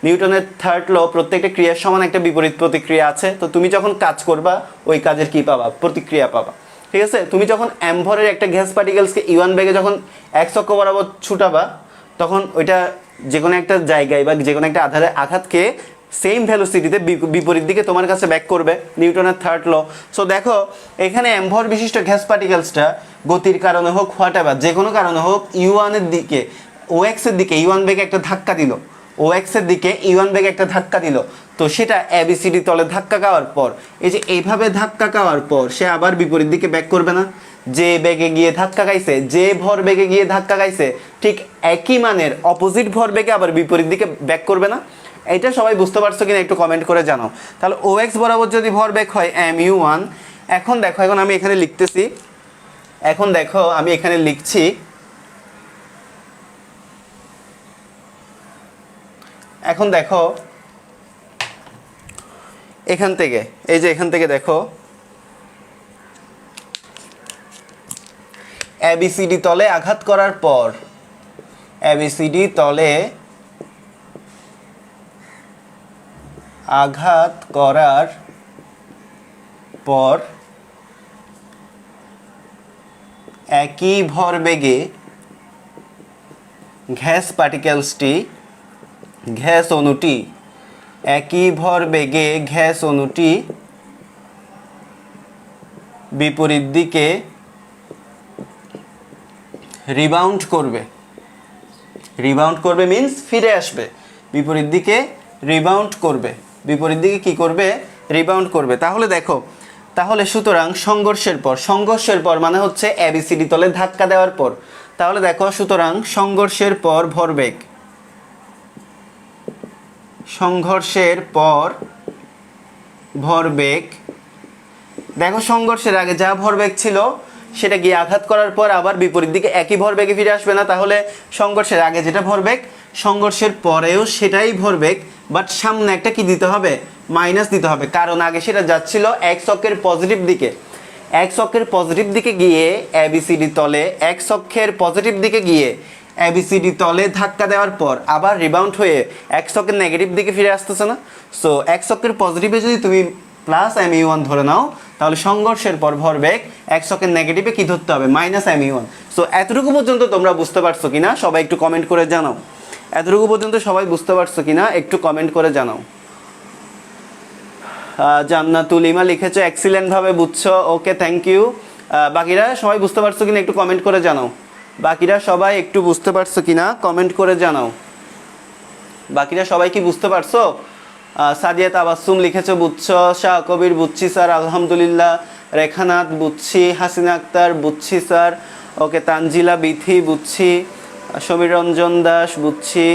নিউটনের থার্ড ল, প্রত্যেকটা ক্রিয়ার সমান একটা বিপরীত প্রতিক্রিয়া আছে। তো তুমি যখন কাজ করবা ওই কাজের কি পাবা, প্রতিক্রিয়া পাবা, ঠিক আছে। তুমি যখন এমভরের একটা গ্যাস পার্টিকেলসকে ইউ ওয়ান বেগে যখন এক্স অক্ষ বরাবর ছুটাবা, তখন ওইটা যে কোনো একটা জায়গায় বা যে কোনো একটা আধারে আঘাতকে সেম ভ্যালোসিটিতে বিপরীত দিকে তোমার কাছে ব্যাক করবে, নিউটনের থার্ড ল। সো দেখো এখানে এমভর বিশিষ্ট গ্যাস পার্টিকেলসটা গতির কারণে হোক, হোয়াট এভার, যে কোনো কারণে হোক, ইউ ওয়ানের দিকে ও এক্সের দিকে ইউ ওয়ান বেগে একটা ধাক্কা দিল, ও এক্সের দিকে ইউ ওয়ান বেগে একটা ধাক্কা দিল। তো সেটা এবিসিডি তলে ধাক্কা খাওয়ার পর, এই যে এইভাবে ধাক্কা খাওয়ার পর সে আবার বিপরীত দিকে ব্যাক করবে না? যে বেগে গিয়ে ধাক্কা খাইছে, যে ভর বেগে গিয়ে ধাক্কা খাইছে, ঠিক একই মানের অপোজিট ভর বেগে আবার বিপরীত দিকে ব্যাক করবে না? এটা সবাই বুঝতে পারছো কিনা একটু কমেন্ট করে জানাও। তাহলে ও এক্স বরাবর যদি ভর বেগ হয় এম ইউ ওয়ান, এখন দেখো, এখন আমি এখানে লিখতেছি, এখন দেখো আমি এখানে লিখছি, এখন দেখো এখান থেকে, এই যে এখান থেকে দেখো এবিসিডি তলে আঘাত করার পর, এবিসিডি তলে আঘাত করার পর একই ভরবেগে গ্যাস পার্টিকেলসটি, গ্যাস অণুটি, একই ভরবেগে গ্যাস অণুটি বিপরীত দিকে রিবাউন্ড করবে। রিবাউন্ড করবে মিন্স ফিরে আসবে, বিপরীত দিকে রিবাউন্ড করবে, বিপরীত দিকে কি করবে, রিবাউন্ড করবে। তাহলে দেখো, তাহলে সুতরাং সংঘর্ষের পর, সংঘর্ষের পর মানে হচ্ছে এবিসিডি তলে ধাক্কা দেওয়ার পর। তাহলে দেখো সুতরাং সংঘর্ষের পর ভরবেগ, সংঘর্ষের পর ভরবেগ, দেখো সংঘর্ষের আগে যা ভরবেগ ছিল সেটা গিয়ে আঘাত করার পর আবার বিপরীত দিকে একই ভরবেগে ফিরে আসবে না? তাহলে সংঘর্ষের আগে যেটা ভরবেগ, সংঘর্ষের পরেও সেটাই ভরবেগ, বাট সামনে একটা কি দিতে হবে, মাইনাস দিতে হবে, কারণ আগে সেটা যাচ্ছিল এক্স অক্ষের পজিটিভ দিকে। এক্স অক্ষের পজিটিভ দিকে গিয়ে এবিসিডি তলে, এক্স অক্ষের পজিটিভ দিকে গিয়ে এবিসিডি তলে ধাক্কা দেওয়ার পর আবার রিবাউন্ড হয়ে এক্স অক্ষের নেগেটিভ দিকে ফিরে আসতেছে না? সো এক্স অক্ষের পজিটিভে যদি তুমি প্লাস এম ইউ ওয়ান ধরে নাও, তাহলে সংঘর্ষের পর ভরবেগ এক্স অক্ষের নেগেটিভে কি ধরতে হবে, minus M U one. So এতটুকু পর্যন্ত তোমরা বুঝতে পারছো কিনা সবাই একটু কমেন্ট করে জানাও। এতটুকু পর্যন্ত সবাই বুঝতে পারছো কিনা একটু কমেন্ট করে জানাও। জান্নাতুল ইমা লিখেছো এক্সিলেন্টভাবে বুঝছো, ওকে থ্যাংক ইউ। বাকিরা সবাই বুঝতে পারছো কিনা একটু কমেন্ট করে জানাও। বাকিরা সবাই একটু বুঝতে পারছো কিনা কমেন্ট করে জানাও। বাকিরা সবাই কি বুঝতে পারছো? সাদিয়া তাবাসসুম লিখেছো বুঝছো, শাহ কবির বুঝছি স্যার আলহামদুলিল্লাহ, রেখানাথ বুঝছি, হাসিনা আক্তার বুঝছি স্যার, ওকে তানজিলা বিথি বুঝছি, সমীর রঞ্জন দাস বুঝছি,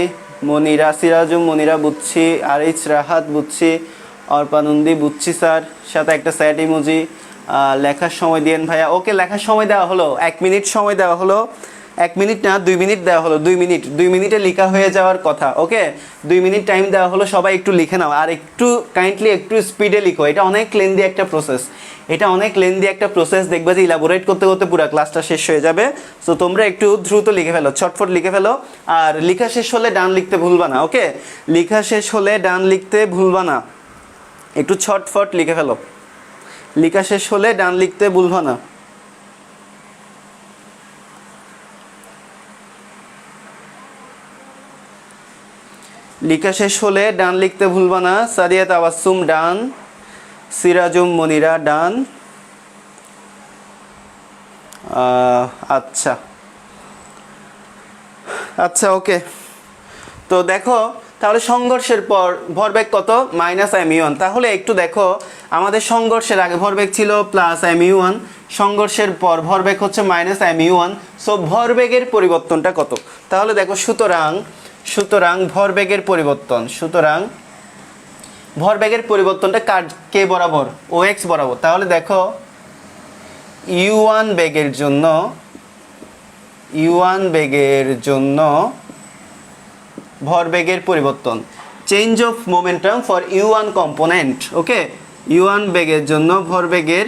মনিরা সিরাজুম মনিরা বুঝছি, আরিচ রাহাত বুঝছি, অর্পানন্দি বুঝছি স্যার, সাথে একটা স্যাট ইমোজি। লেখার সময় দিয়েন ভাইয়া, ওকে লেখার সময় দেওয়া হলো, 1 মিনিট সময় দেওয়া হলো, 1 মিনিট না 2 মিনিট দেওয়া হলো, 2 মিনিট, 2 মিনিটে লেখা হয়ে যাওয়ার কথা। ওকে 2 মিনিট টাইম দেওয়া হলো, সবাই একটু লিখে নাও, আর একটু কাইন্ডলি একটু স্পিডে লিখো, এটা অনেক লেন্দি একটা প্রসেস, এটা অনেক লেন্দি একটা প্রসেস, দেখবে যে ইলাবোরেট করতে করতে পুরো ক্লাসটা শেষ হয়ে যাবে। সো তোমরা একটু দ্রুত লিখে ফেলো, ছটফট লিখে ফেলো, আর লেখা শেষ হলে ডান লিখতে ভুলবা না। ওকে লেখা শেষ হলে ডান লিখতে ভুলবা না, একটু ছটফট লিখে ফেলো, লেখা শেষ হলে ডান লিখতে ভুলবা না। লিখা শেষ হলে ডান লিখতে ভুলবা না। সাদিয়া তাবাসসুম ডান, সিরাজুম মনিরা ডান। আচ্ছা আচ্ছা ওকে। তো দেখো তাহলে সংঘর্ষের পর ভরবেগ কত? Minus mu1। তাহলে একটু দেখো আমাদের সংঘর্ষের আগে ভরবেগ ছিল প্লাস mu1, সংঘর্ষের পর ভরবেগ হচ্ছে মাইনাস mu1। সো ভরবেগের পরিবর্তনটা কত? তাহলে দেখো সুতরাং ভরবেগের পরিবর্তন, সুতরাং ভরবেগের পরিবর্তনটা কে বরাবর? OX বরাবর। তাহলে দেখো u1 বেগের জন্য ভরবেগের পরিবর্তন, change of momentum for u1 component. Okay, u1 বেগের জন্য ভরবেগের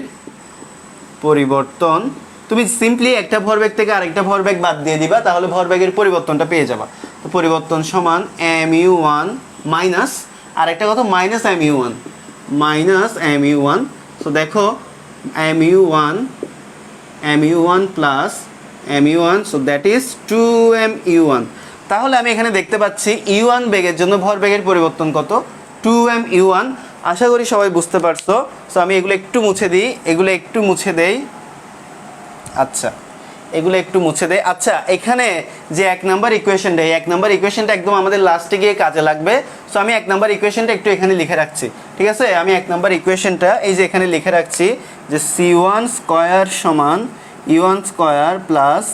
পরিবর্তন। তুমি সিম্পলি একটা ভরবেগ থেকে আরেকটা ভরবেগ বাদ দিয়ে দিবা, তাহলে ভরবেগের পরিবর্তনটা পেয়ে যাবা। তো পরিবর্তন সমান mu1 মাইনাস আরেকটা কত? Minus mu1। সো দেখো mu1 plus mu1, so that is 2mu1। তাহলে আমি এখানে দেখতে পাচ্ছি u1 বেগের জন্য ভরবেগের পরিবর্তন কত? 2mu1। আশা করি সবাই বুঝতে পারছো। সো আমি এগুলো একটু মুছে দেই। আচ্ছা, এগুলো একটু মুছে দেয়। আচ্ছা, এখানে যে 1 নাম্বার ইকুয়েশনটা, এই 1 নাম্বার ইকুয়েশনটা একদম আমাদের লাস্টে গিয়ে কাজে লাগবে। সো আমি 1 নাম্বার ইকুয়েশনটা একটু এখানে লিখে রাখছি, ঠিক আছে? আমি 1 নাম্বার ইকুয়েশনটা এই যে এখানে লিখে রাখছি যে c1 স্কয়ার সমান u1 square plus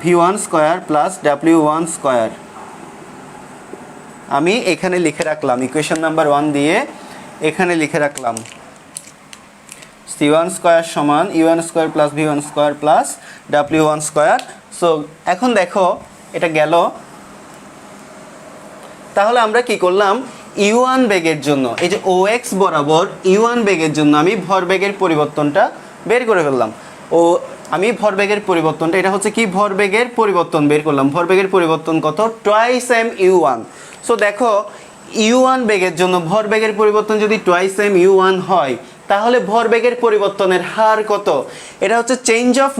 v1 square plus w1 square. আমি এখানে লিখে রাখলাম ইকুয়েশন নাম্বার 1 দিয়ে এখানে লিখে রাখলাম c1 স্কয়ার সমান u1 square plus v1 square plus w1 square. So এখন দেখো এটা গেল। তাহলে আমরা কি করলাম? u1 বেগের জন্য এই যে OX বরাবর u1 বেগের জন্য আমি ভরবেগের পরিবর্তনটা বের করে ফেললাম। আমি ভরবেগের পরিবর্তনটা, এটা হচ্ছে কি ভরবেগের পরিবর্তন বের করলাম। ভরবেগের পরিবর্তন কত? Twice mu1। সো দেখো u1 বেগের জন্য ভরবেগের পরিবর্তন যদি টুয়াইস mu1 হয়, তাহলে ভরবেগের পরিবর্তনের হার কত? এটা হচ্ছে চেঞ্জ অফ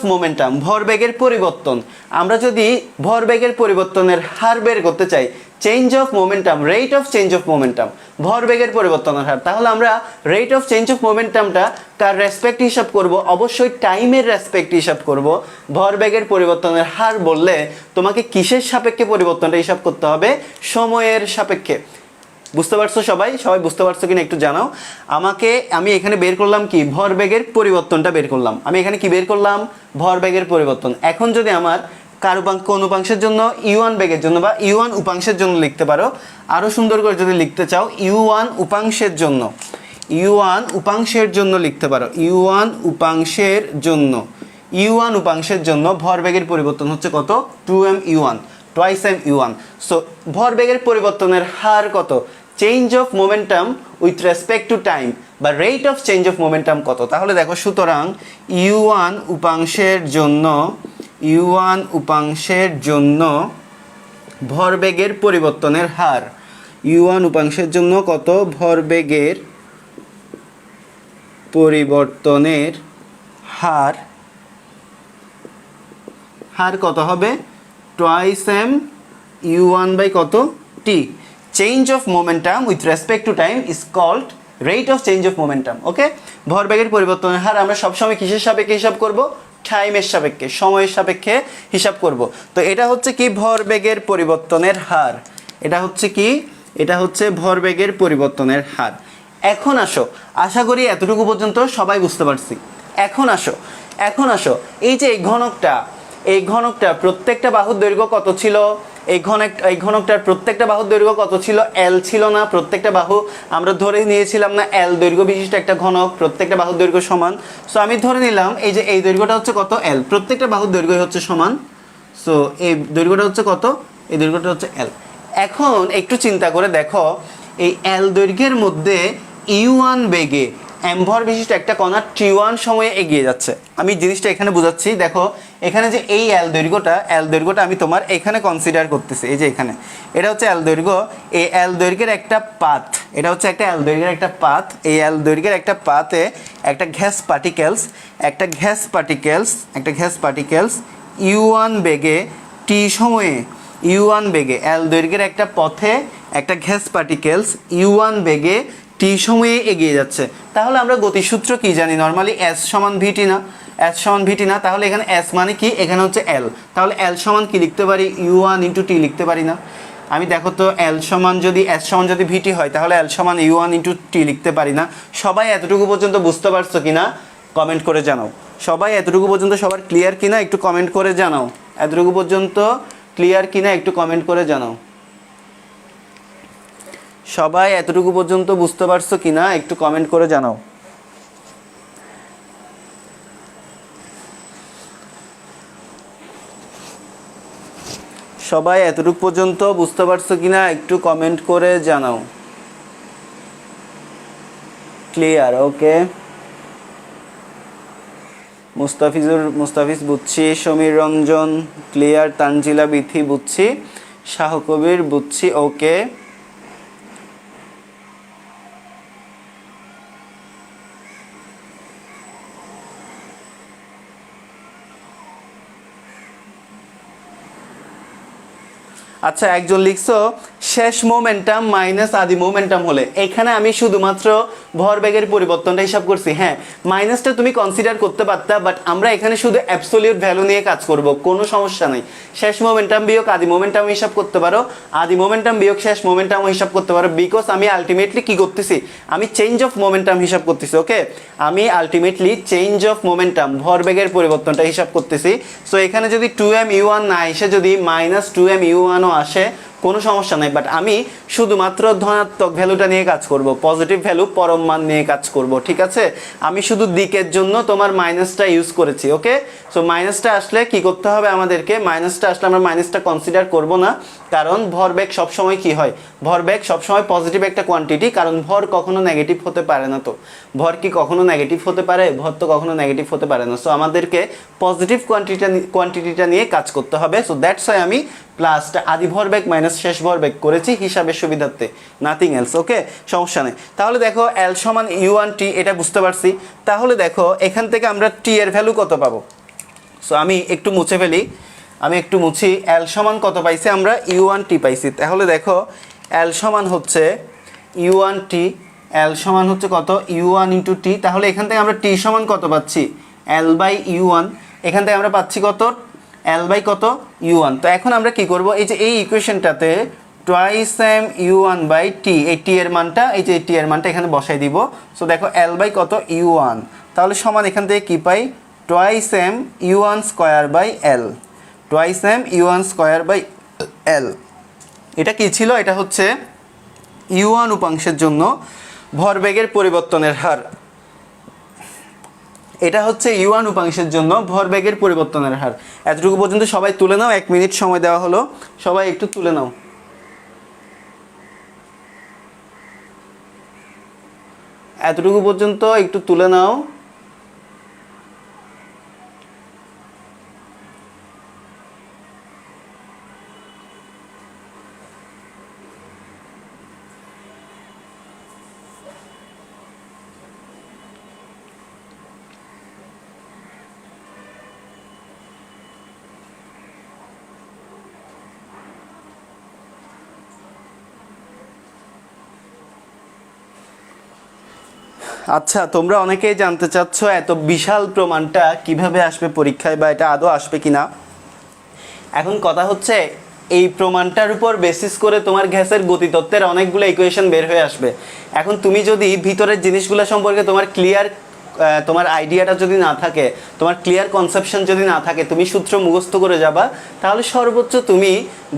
মোমেন্টাম, ভরবেগের পরিবর্তন। আমরা যদি ভরবেগের পরিবর্তনের হার বের করতে চাই, change of momentum, rate of change of momentum, ভরবেগের পরিবর্তনের হার, তাহলে আমরা রেট অফ চেঞ্জ অফ মোমেন্টামটা কার রেসপেক্ট হিসাব করব? অবশ্যই টাইমের রেসপেক্ট হিসাব করব। ভরবেগের পরিবর্তনের হার বললে তোমাকে কিসের সাপেক্ষে পরিবর্তনটা হিসাব করতে হবে? সময়ের সাপেক্ষে। বুঝতে পারছো সবাই বুঝতে পারছো কিনা একটু জানাও আমাকে। আমি এখানে বের করলাম কি? ভরবেগের পরিবর্তনটা বের করলাম। আমি এখানে কি বের করলাম? ভরবেগের পরিবর্তন। এখন যদি আমার কোন উপাংশের জন্য u1 বেগের জন্য বা u1 উপাংশের জন্য লিখতে পারো, আরো সুন্দর করে যদি লিখতে চাও u1 উপাংশের জন্য লিখতে পারো। u1 উপাংশের জন্য ভরবেগের পরিবর্তন হচ্ছে কত? 2mu1, twice mu1। সো ভরবেগের পরিবর্তনের হার কত? Change of momentum with respect to time বা rate of change of momentum কত? তাহলে দেখো, সুতরাং u1 উপাংশের জন্য ভরবেগের পরিবর্তনের হার, u1 উপাংশের জন্য কত? ভরবেগের পরিবর্তনের হার কত হবে? টুয়াইস mu1 বাই কত? t। Change of momentum with respect to time is called rate of change of momentum. Okay, ভরবেগের পরিবর্তনের হার আমরা সবসময় কিসের সাপেক্ষে হিসাব করব? টাইমের সাপেক্ষে, সময়ের সাপেক্ষে হিসাব করব। তো এটা হচ্ছে কি? ভরবেগের পরিবর্তনের হার। এটা হচ্ছে ভরবেগের পরিবর্তনের হার। এখন আসো, আশা করি এতটুকু পর্যন্ত সবাই বুঝতে পারছি। এখন আসো এই যে এই ঘনকটা প্রত্যেকটা বাহুর দৈর্ঘ্য কত ছিল? এই ঘনকটার প্রত্যেকটা বাহুর দৈর্ঘ্য কত ছিল? L ছিল না? প্রত্যেকটা বাহু আমরা ধরে নিয়েছিলাম না L দৈর্ঘ্য বিশিষ্ট একটা ঘনক, প্রত্যেকটা বাহুর দৈর্ঘ্য সমান। সো আমি ধরে নিলাম এই যে এই দৈর্ঘ্যটা হচ্ছে কত? L, প্রত্যেকটা বাহুর দৈর্ঘ্য হচ্ছে সমান। সো এই দৈর্ঘ্যটা হচ্ছে কত? এই দৈর্ঘ্যটা হচ্ছে L। এখন একটু চিন্তা করে দেখো, এই L দৈর্ঘ্যের মধ্যে u1 বেগে ভর বিশিষ্ট একটা কণা t1 সময়ে এগিয়ে যাচ্ছে। আমি জিনিসটা এখানে বোঝাচ্ছি। দেখো এখানে যে এই L দৈর্ঘ্যটা আমি তোমার এখানে কনসিডার করতেছি। এই যে এখানে এটা হচ্ছে L দৈর্ঘ্য। এই L দৈর্ঘ্যের একটা পাথ, এটা হচ্ছে একটা L দৈর্ঘ্যের একটা পাথ। এই L দৈর্ঘ্যের একটা পাথে একটা গ্যাস পার্টিকেলস u1 বেগে t সময়ে u1 বেগে, l দৈর্ঘ্যের একটা পথে একটা গ্যাস পার্টিকেলস u1 বেগে t সময়ে এগিয়ে যাচ্ছে। তাহলে আমরা গতিসূত্র কি জানি? নর্মালি s সমান vt না, s সমান vt না, তাহলে এখানে s মানে কি? এখানে হচ্ছে l, তাহলে l সমান কি লিখতে পারি? u1 ইন্টু t লিখতে পারি না? আমি দেখো তো l সমান যদি s সমান যদি vt হয় তাহলে l সমান u1 ইন্টু t লিখতে পারি না? সবাই এতটুকু পর্যন্ত বুঝতে পারছো কিনা কমেন্ট করে জানাও। সবাই এতটুকু পর্যন্ত সবার ক্লিয়ার কিনা একটু কমেন্ট করে জানাও। এতটুকু পর্যন্ত ক্লিয়ার কিনা একটু কমেন্ট করে জানাও। সবাই এতটুকু পর্যন্ত বুঝতে পারছো কিনা একটু কমেন্ট করে জানাও। সবাই এতটুকু পর্যন্ত বুঝতে পারছো কিনা একটু কমেন্ট করে জানাও। ক্লিয়ার? ওকে, মুস্তাফিজ বুঝছি, সমীর রঞ্জন ক্লিয়ার, তানজিলা বিথি বুঝছি, শাহ কবির বুঝছি। ওকে, আচ্ছা একজন লিখছো শেষ মোমেন্টাম মাইনাস আদি মোমেন্টাম হলে, এখানে আমি শুধুমাত্র ভরবেগের পরিবর্তনটা হিসাব করছি। হ্যাঁ, মাইনাসটা তুমি কনসিডার করতে পারতা, বাট আমরা এখানে শুধু অ্যাবসলিউট ভ্যালু নিয়ে কাজ করব, কোনো সমস্যা নেই। শেষ মোমেন্টাম বিয়োগ আদি মোমেন্টাম হিসাব করতে পারো, আদি মোমেন্টাম বিয়োগ শেষ মোমেন্টাম হিসাব করতে পারো, বিকজ আমি আলটিমেটলি কি করতেছি? আমি চেঞ্জ অফ মোমেন্টাম হিসাব করতেছি। ওকে, আমি আলটিমেটলি চেঞ্জ অফ মোমেন্টাম ভরবেগের পরিবর্তনটা হিসাব করতেছি। সো এখানে যদি 2m u1 না এসে যদি মাইনাস 2m u1 আসে কোনো সমস্যা নাই, বাট আমি শুধুমাত্র ধনাত্মক ভ্যালুটা নিয়ে কাজ করব, পজিটিভ ভ্যালু পরম মান নিয়ে কাজ করব। ঠিক আছে, আমি শুধু দিকের জন্য তোমার মাইনাসটা ইউজ করেছি। ওকে, সো মাইনাসটা আসলে কি করতে হবে আমাদেরকে? মাইনাসটা আসলে আমরা মাইনাসটা কনসিডার করব না, কারণ ভরবেগ সবসময় কি হয়? ভরবেগ সবসময় পজিটিভ একটা কোয়ান্টিটি, কারণ ভর কখনো নেগেটিভ হতে পারে না। তো ভর কি কখনো নেগেটিভ হতে পারে? ভর তো কখনো নেগেটিভ হতে পারে না। সো আমাদেরকে পজিটিভ কোয়ান্টিটিটা নিয়ে কাজ করতে হবে। সো দ্যাটস ওয়াই আমি প্লাসটা আদি ভরবেগ মাইনাস শেষ ভরবেগ করেছি হিসাবের সুবিধার্থে, নাথিং এলস। ওকে, সমস্যা নেই। তাহলে দেখো l সমান u1 t, এটা বুঝতে পারছি। তাহলে দেখো এখান থেকে আমরা t এর ভ্যালু কত পাবো? সো আমি একটু মুছে ফেলি, আমি একটু মুছি। l সমান কত পাইছি আমরা? u1 t পাইছি। তাহলে দেখো l সমান হচ্ছে u1 t, l সমান হচ্ছে কত? u1 into t। তাহলে এখান থেকে আমরা t সমান কত পাচ্ছি? l by u1। এখান থেকে আমরা পাচ্ছি কত? l বাই কত? u1। তো এখন আমরা কি করব? এই যে এই ইকুয়েশনটাতে twice m u1 by t, এই t এর মানটা, এই যে t এর মানটা এখানে বসাই দিব। সো দেখো l বাই কত? u1। তাহলে সমান এখান থেকে কি পাই? Twice m u1 square by l, twice m u1 square by l। এটা কি ছিল? এটা হচ্ছে u1 উপাংশের জন্য ভরবেগের পরিবর্তনের হার। এটা হচ্ছে u1 উপাংশের জন্য ভরবেগের পরিবর্তনের হার। এতটুকু পর্যন্ত সবাই তুলে নাও, 1 মিনিট সময় দেওয়া হলো, সবাই একটু তুলে নাও। এতটুকু পর্যন্ত একটু তুলে নাও। আচ্ছা, তোমরা অনেকেই জানতে চাচ্ছ এত বিশাল প্রমাণটা কিভাবে আসবে পরীক্ষায়, বা এটা আদৌ আসবে কিনা। এখন কথা হচ্ছে এই প্রমাণটার উপর বেসিস করে তোমার গ্যাসের গতিতত্ত্বের অনেকগুলো ইকুয়েশন বের হয়ে আসবে। এখন তুমি যদি ভিতরের জিনিসগুলো সম্পর্কে তোমার ক্লিয়ার, তোমার আইডিয়াটা যদি না থাকে, তোমার ক্লিয়ার কনসেপশন যদি না থাকে, তুমি সূত্র মুখস্থ করে যাবা, তাহলে সর্বোচ্চ তুমি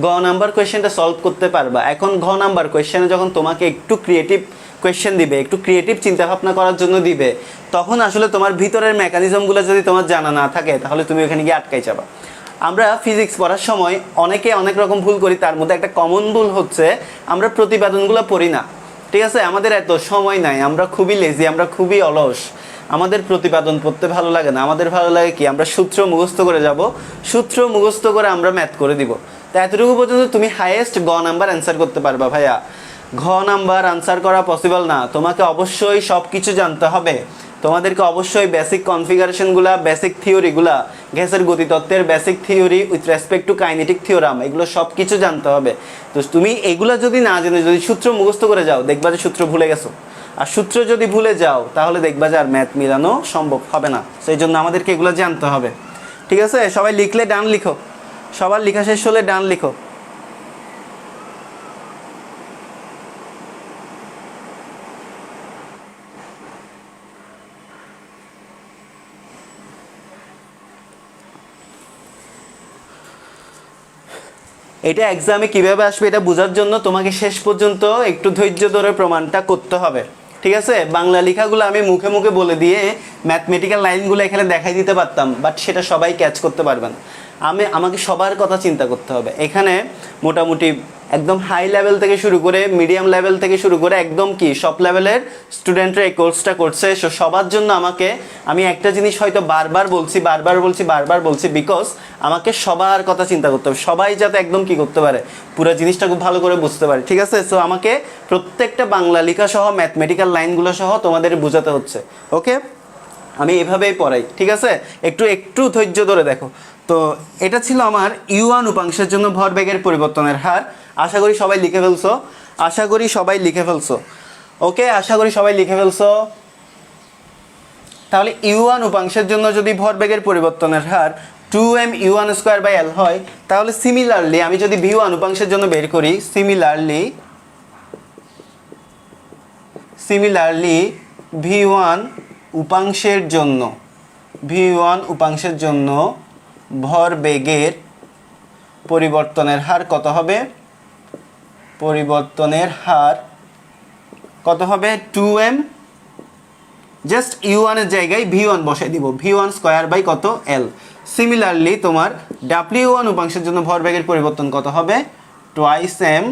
গ নাম্বার কোয়েশ্চেনটা সলভ করতে পারবা। এখন ঘ নাম্বার কোয়েশ্চেনে যখন তোমাকে একটু ক্রিয়েটিভ কোয়েশ্চেন দিবে, একটু ক্রিয়েটিভ চিন্তাভাবনা করার জন্য দিবে, তখন আসলে তোমার ভিতরের মেকানিজমগুলো যদি তোমার জানা না থাকে, তাহলে তুমি ওখানে গিয়ে আটকাই যাবা। আমরা ফিজিক্স পড়ার সময় অনেকে অনেক রকম ভুল করি, তার মধ্যে একটা কমন ভুল হচ্ছে আমরা প্রতিপাদনগুলো পড়ি না। ঠিক আছে, আমাদের এত সময় নাই, আমরা খুবই লেজি, আমরা খুবই অলস, আমাদের প্রতিপাদন পড়তে ভালো লাগে না। আমাদের ভালো লাগে কি? আমরা সূত্র মুখস্থ করে যাব, সূত্র মুখস্থ করে আমরা ম্যাথ করে দিব। তো এতটুকু পর্যন্ত তুমি হাইয়েস্ট গ নাম্বার অ্যান্সার করতে পারবা। ভাইয়া ঘ নাম্বার আনসার করা পসিবল না, তোমাকে অবশ্যই সব কিছু জানতে হবে। তোমাদেরকে অবশ্যই বেসিক কনফিগারেশনগুলা, বেসিক থিওরিগুলা, গ্যাসের গতিতত্ত্বের basic theory with respect to kinetic theorem, এগুলো সব কিছু জানতে হবে। তো তুমি এগুলো যদি না জেনে যদি সূত্র মুখস্থ করে যাও, দেখবা যে সূত্র ভুলে গেছো। আর সূত্র যদি ভুলে যাও তাহলে দেখবা যে আর ম্যাথ মিলানো সম্ভব হবে না। সেই জন্য আমাদেরকে এগুলো জানতে হবে। ঠিক আছে, সবাই লিখলে ডান লিখো, সবার লেখা শেষ হলে ডান লিখো। এটা এক্সামে কিভাবে আসবে এটা বোঝার জন্য তোমাকে শেষ পর্যন্ত একটু ধৈর্য ধরে প্রমাণটা করতে হবে। ঠিক আছে, বাংলা লেখাগুলো আমি মুখে মুখে বলে দিয়ে ম্যাথমেটিক্যাল লাইনগুলো এখানে দেখাই দিতে পারতাম, বাট সেটা সবাই ক্যাচ করতে পারবে না। আমাকে সবার কথা চিন্তা করতে হবে। এখানে মোটামুটি একদম হাই লেভেল থেকে শুরু করে মিডিয়াম লেভেল থেকে শুরু করে একদম কি সব লেভেলের স্টুডেন্টরা এই কোর্সটা করছে। সো সবার জন্য আমি একটা জিনিস হয়তো বারবার বলছি বিকজ আমাকে সবার কথা চিন্তা করতে হবে, সবাই যাতে একদম কি করতে পারে, পুরো জিনিসটা খুব ভালো করে বুঝতে পারে। ঠিক আছে, সো আমাকে প্রত্যেকটা বাংলা লেখা সহ ম্যাথমেটিক্যাল লাইনগুলো সহ তোমাদের বোঝাতে হচ্ছে। ওকে, আমি এভাবেই পড়াই। ঠিক আছে, একটু ধৈর্য ধরে দেখো। তো এটা ছিল আমার U1 উপাংশের জন্য ভরবেগের পরিবর্তনের হার। আশা করি সবাই লিখে ফেলছো, ওকে, আশা করি সবাই লিখে ফেলছো। তাহলে U1 উপাংশের জন্য যদি ভরবেগের পরিবর্তনের হার 2m U1 square by L হয়, তাহলে সিমিলারলি আমি যদি V1 উপাংশের জন্য বের করি, সিমিলারলি V1 উপাংশের জন্য ভরবেগের পরিবর্তনের হার কত হবে? 2m, জাস্ট U1 এর জায়গায় V1 বসাই দিব, V1 স্কয়ার বাই কত? L। সিমিলারলি তোমার W1 উপাংশের জন্য ভরবেগের পরিবর্তন কত হবে? 2m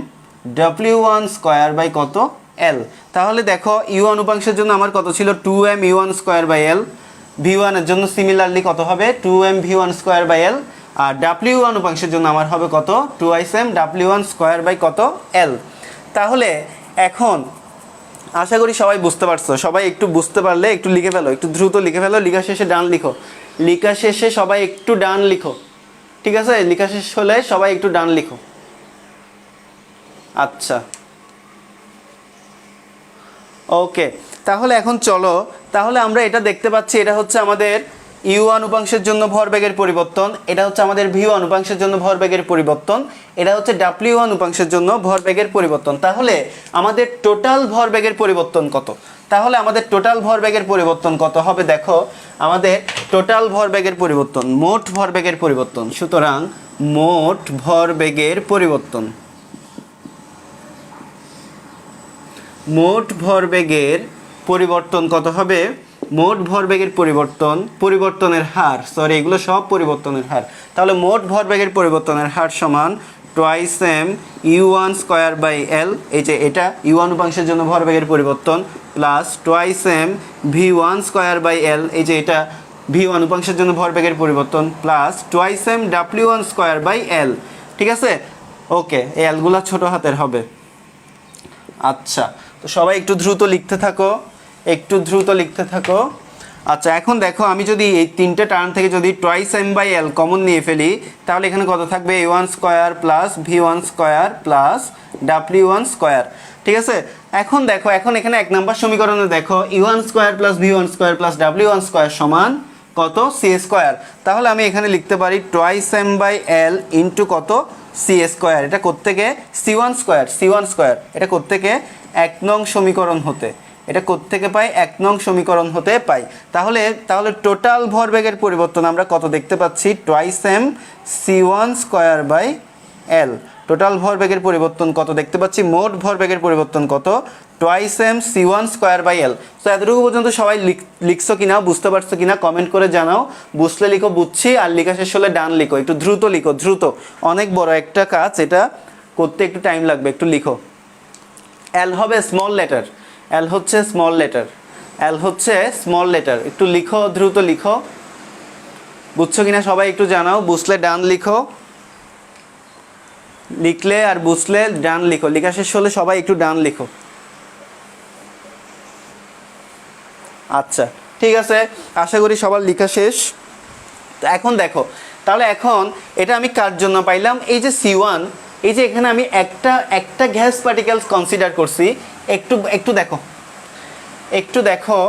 W1 স্কয়ার বাই কত? L। তাহলে দেখো U1 উপাংশের জন্য আমার কত ছিল? 2m U1 square by L। V1 এর জন্য সিমিলারলি কত হবে? 2m V1 square by L। R W1 উপাংশের জন্য আমার হবে কত? 2m W1 স্কয়ার বাই কত? L। তাহলে এখন আশা করি সবাই বুঝতে পারছো। সবাই একটু বুঝতে পারলে একটু লিখে ফেলো, একটু দ্রুত লিখে ফেলো। লেখা শেষে ডান লিখো, লেখা শেষে সবাই একটু ডান লিখো। ঠিক আছে, লেখা শেষ হলে সবাই একটু ডান লিখো। আচ্ছা, ওকে, তাহলে এখন চলো, তাহলে আমরা এটা দেখতে পাচ্ছি, এটা হচ্ছে আমাদের U1 উপাংশের জন্য ভরবেগের পরিবর্তন, এটা হচ্ছে আমাদের V1 উপাংশের জন্য ভরবেগের পরিবর্তন, এটা হচ্ছে W1 উপাংশের জন্য ভরবেগের পরিবর্তন। তাহলে আমাদের টোটাল ভরবেগের পরিবর্তন কত? হবে দেখো, আমাদের টোটাল ভরবেগের পরিবর্তন, মোট ভরবেগের পরিবর্তন। সুতরাং মোট ভরবেগের পরিবর্তন, কত হবে? মোট ভরবেগের পরিবর্তনের হার, সরি এগুলো সব পরিবর্তনের হার। তাহলে মোট ভরবেগের পরিবর্তনের হার সমান 2m U1 square by L, এই যে এটা U1 উপাংশের জন্য ভরবেগের পরিবর্তন, plus 2m V1 square by L, এই যে এটা V1 উপাংশের জন্য ভরবেগের পরিবর্তন, plus 2m W1 square by L। ঠিক আছে, ওকে, এই Lগুলো ছোট হাতের হবে। আচ্ছা, তো সবাই একটু দ্রুত লিখতে থাকো, আচ্ছা, এখন দেখো আমি যদি এই তিনটে টার্ম থেকে যদি 2m বাই L কমন নিয়ে ফেলি, তাহলে এখানে কত থাকবে? A1 square plus V1 square plus W1 square. ঠিক আছে, এখন দেখো, এখন এখানে 1 নম্বর সমীকরণে দেখো U1 square plus V1 square plus W1 square সমান কত? C square. তাহলে আমি এখানে লিখতে পারি 2m বাই L ইন্টু কত? C square. এটা কোত্থেকে? C1 square. এটা কোত্থেকে? 1 নং সমীকরণ হতে। এটা কোত্থেকে পাই? 1 নং সমীকরণ হতে পাই। তাহলে টোটাল ভরবেগের পরিবর্তন আমরা কত দেখতে পাচ্ছি? 2m C1 square by L। Total ভরবেগের পরিবর্তন কত দেখতে পাচ্ছি? মোট ভরবেগের পরিবর্তন কত? 2m C1 square by L। তো এতটুকু পর্যন্ত সবাই লিখছো কিনা, বুঝতে পারছো কিনা কমেন্ট করে জানাও। বুঝলে লিখো বুঝছি, আর লেখা শেষ হলে ডান লিখো। একটু দ্রুত লিখো, দ্রুত, অনেক বড় একটা কাজ, এটা করতে একটু টাইম লাগবে, একটু লিখো। L হবে স্মল লেটার, L হচ্ছে স্মল লেটার, একটু লিখো, দ্রুত লিখো। বুঝছো কিনা সবাই একটু জানাও, বুঝলে ডান লিখো, লিখলে আর বুঝলে ডান লিখো। লেখা শেষ হলে সবাই একটু ডান লিখো। আচ্ছা, ঠিক আছে, আশা করি সবার লেখা শেষ। তো এখন দেখো, তাহলে এখন এটা আমি কার জন্য পাইলাম, এই যে C1, এই যে এখানে আমি একটা গ্যাস পার্টিকেলস কনসিডার করছি। একটু দেখো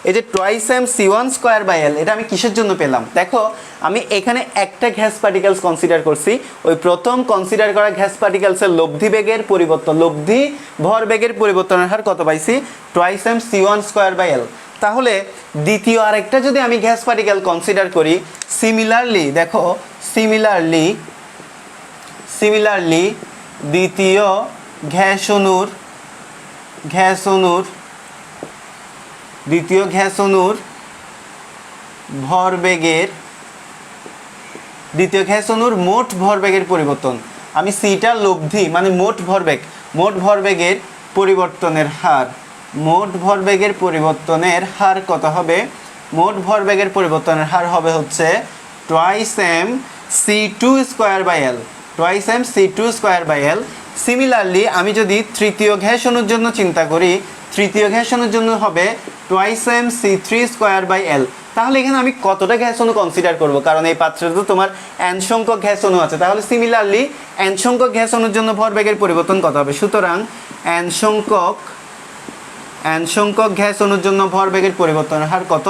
এই যে twice M C1 square by L, এটা আমি কিসের জন্য পেলাম? দেখো আমি এখানে একটা গ্যাস পার্টিকেলস কনসিডার করছি, ওই প্রথম কনসিডার করা গ্যাস পার্টিকেলসের লব্ধি বেগের পরিবর্তন, লব্ধি ভর বেগের পরিবর্তনের হার কত পাইছি? Twice M C1 square by এল। তাহলে দ্বিতীয় আরেকটা যদি আমি গ্যাস পার্টিকেল কনসিডার করি, সিমিলারলি দেখো, সিমিলারলি দ্বিতীয় গ্যাস অণুর ভরবেগের, দ্বিতীয় গ্যাস অণুর মোট ভরবেগের পরিবর্তন, আমি সিটা লব্ধি মানে মোট ভরবেগের পরিবর্তনের হার, মোট ভরবেগের পরিবর্তনের হার কত হবে? মোট ভরবেগের পরিবর্তনের হার হবে হচ্ছে twice M C2 square by L, twice M C2 square by L. Similarly আমি যদি তৃতীয় গ্যাস অণুর জন্য চিন্তা করি, তৃতীয় গ্যাস অণুর জন্য হবে twice M C3 square by এল। তাহলে এখানে আমি কতটা গ্যাস অণু কনসিডার করব? কারণ এই পাত্রে তো তোমার n সংখ্যক গ্যাস অণু আছে, তাহলে সিমিলারলি n সংখ্যক গ্যাস অণুর জন্য ভরবেগের পরিবর্তন কত হবে? সুতরাং n সংখ্যক গ্যাস অণুর জন্য ভরবেগের পরিবর্তনের হার কত?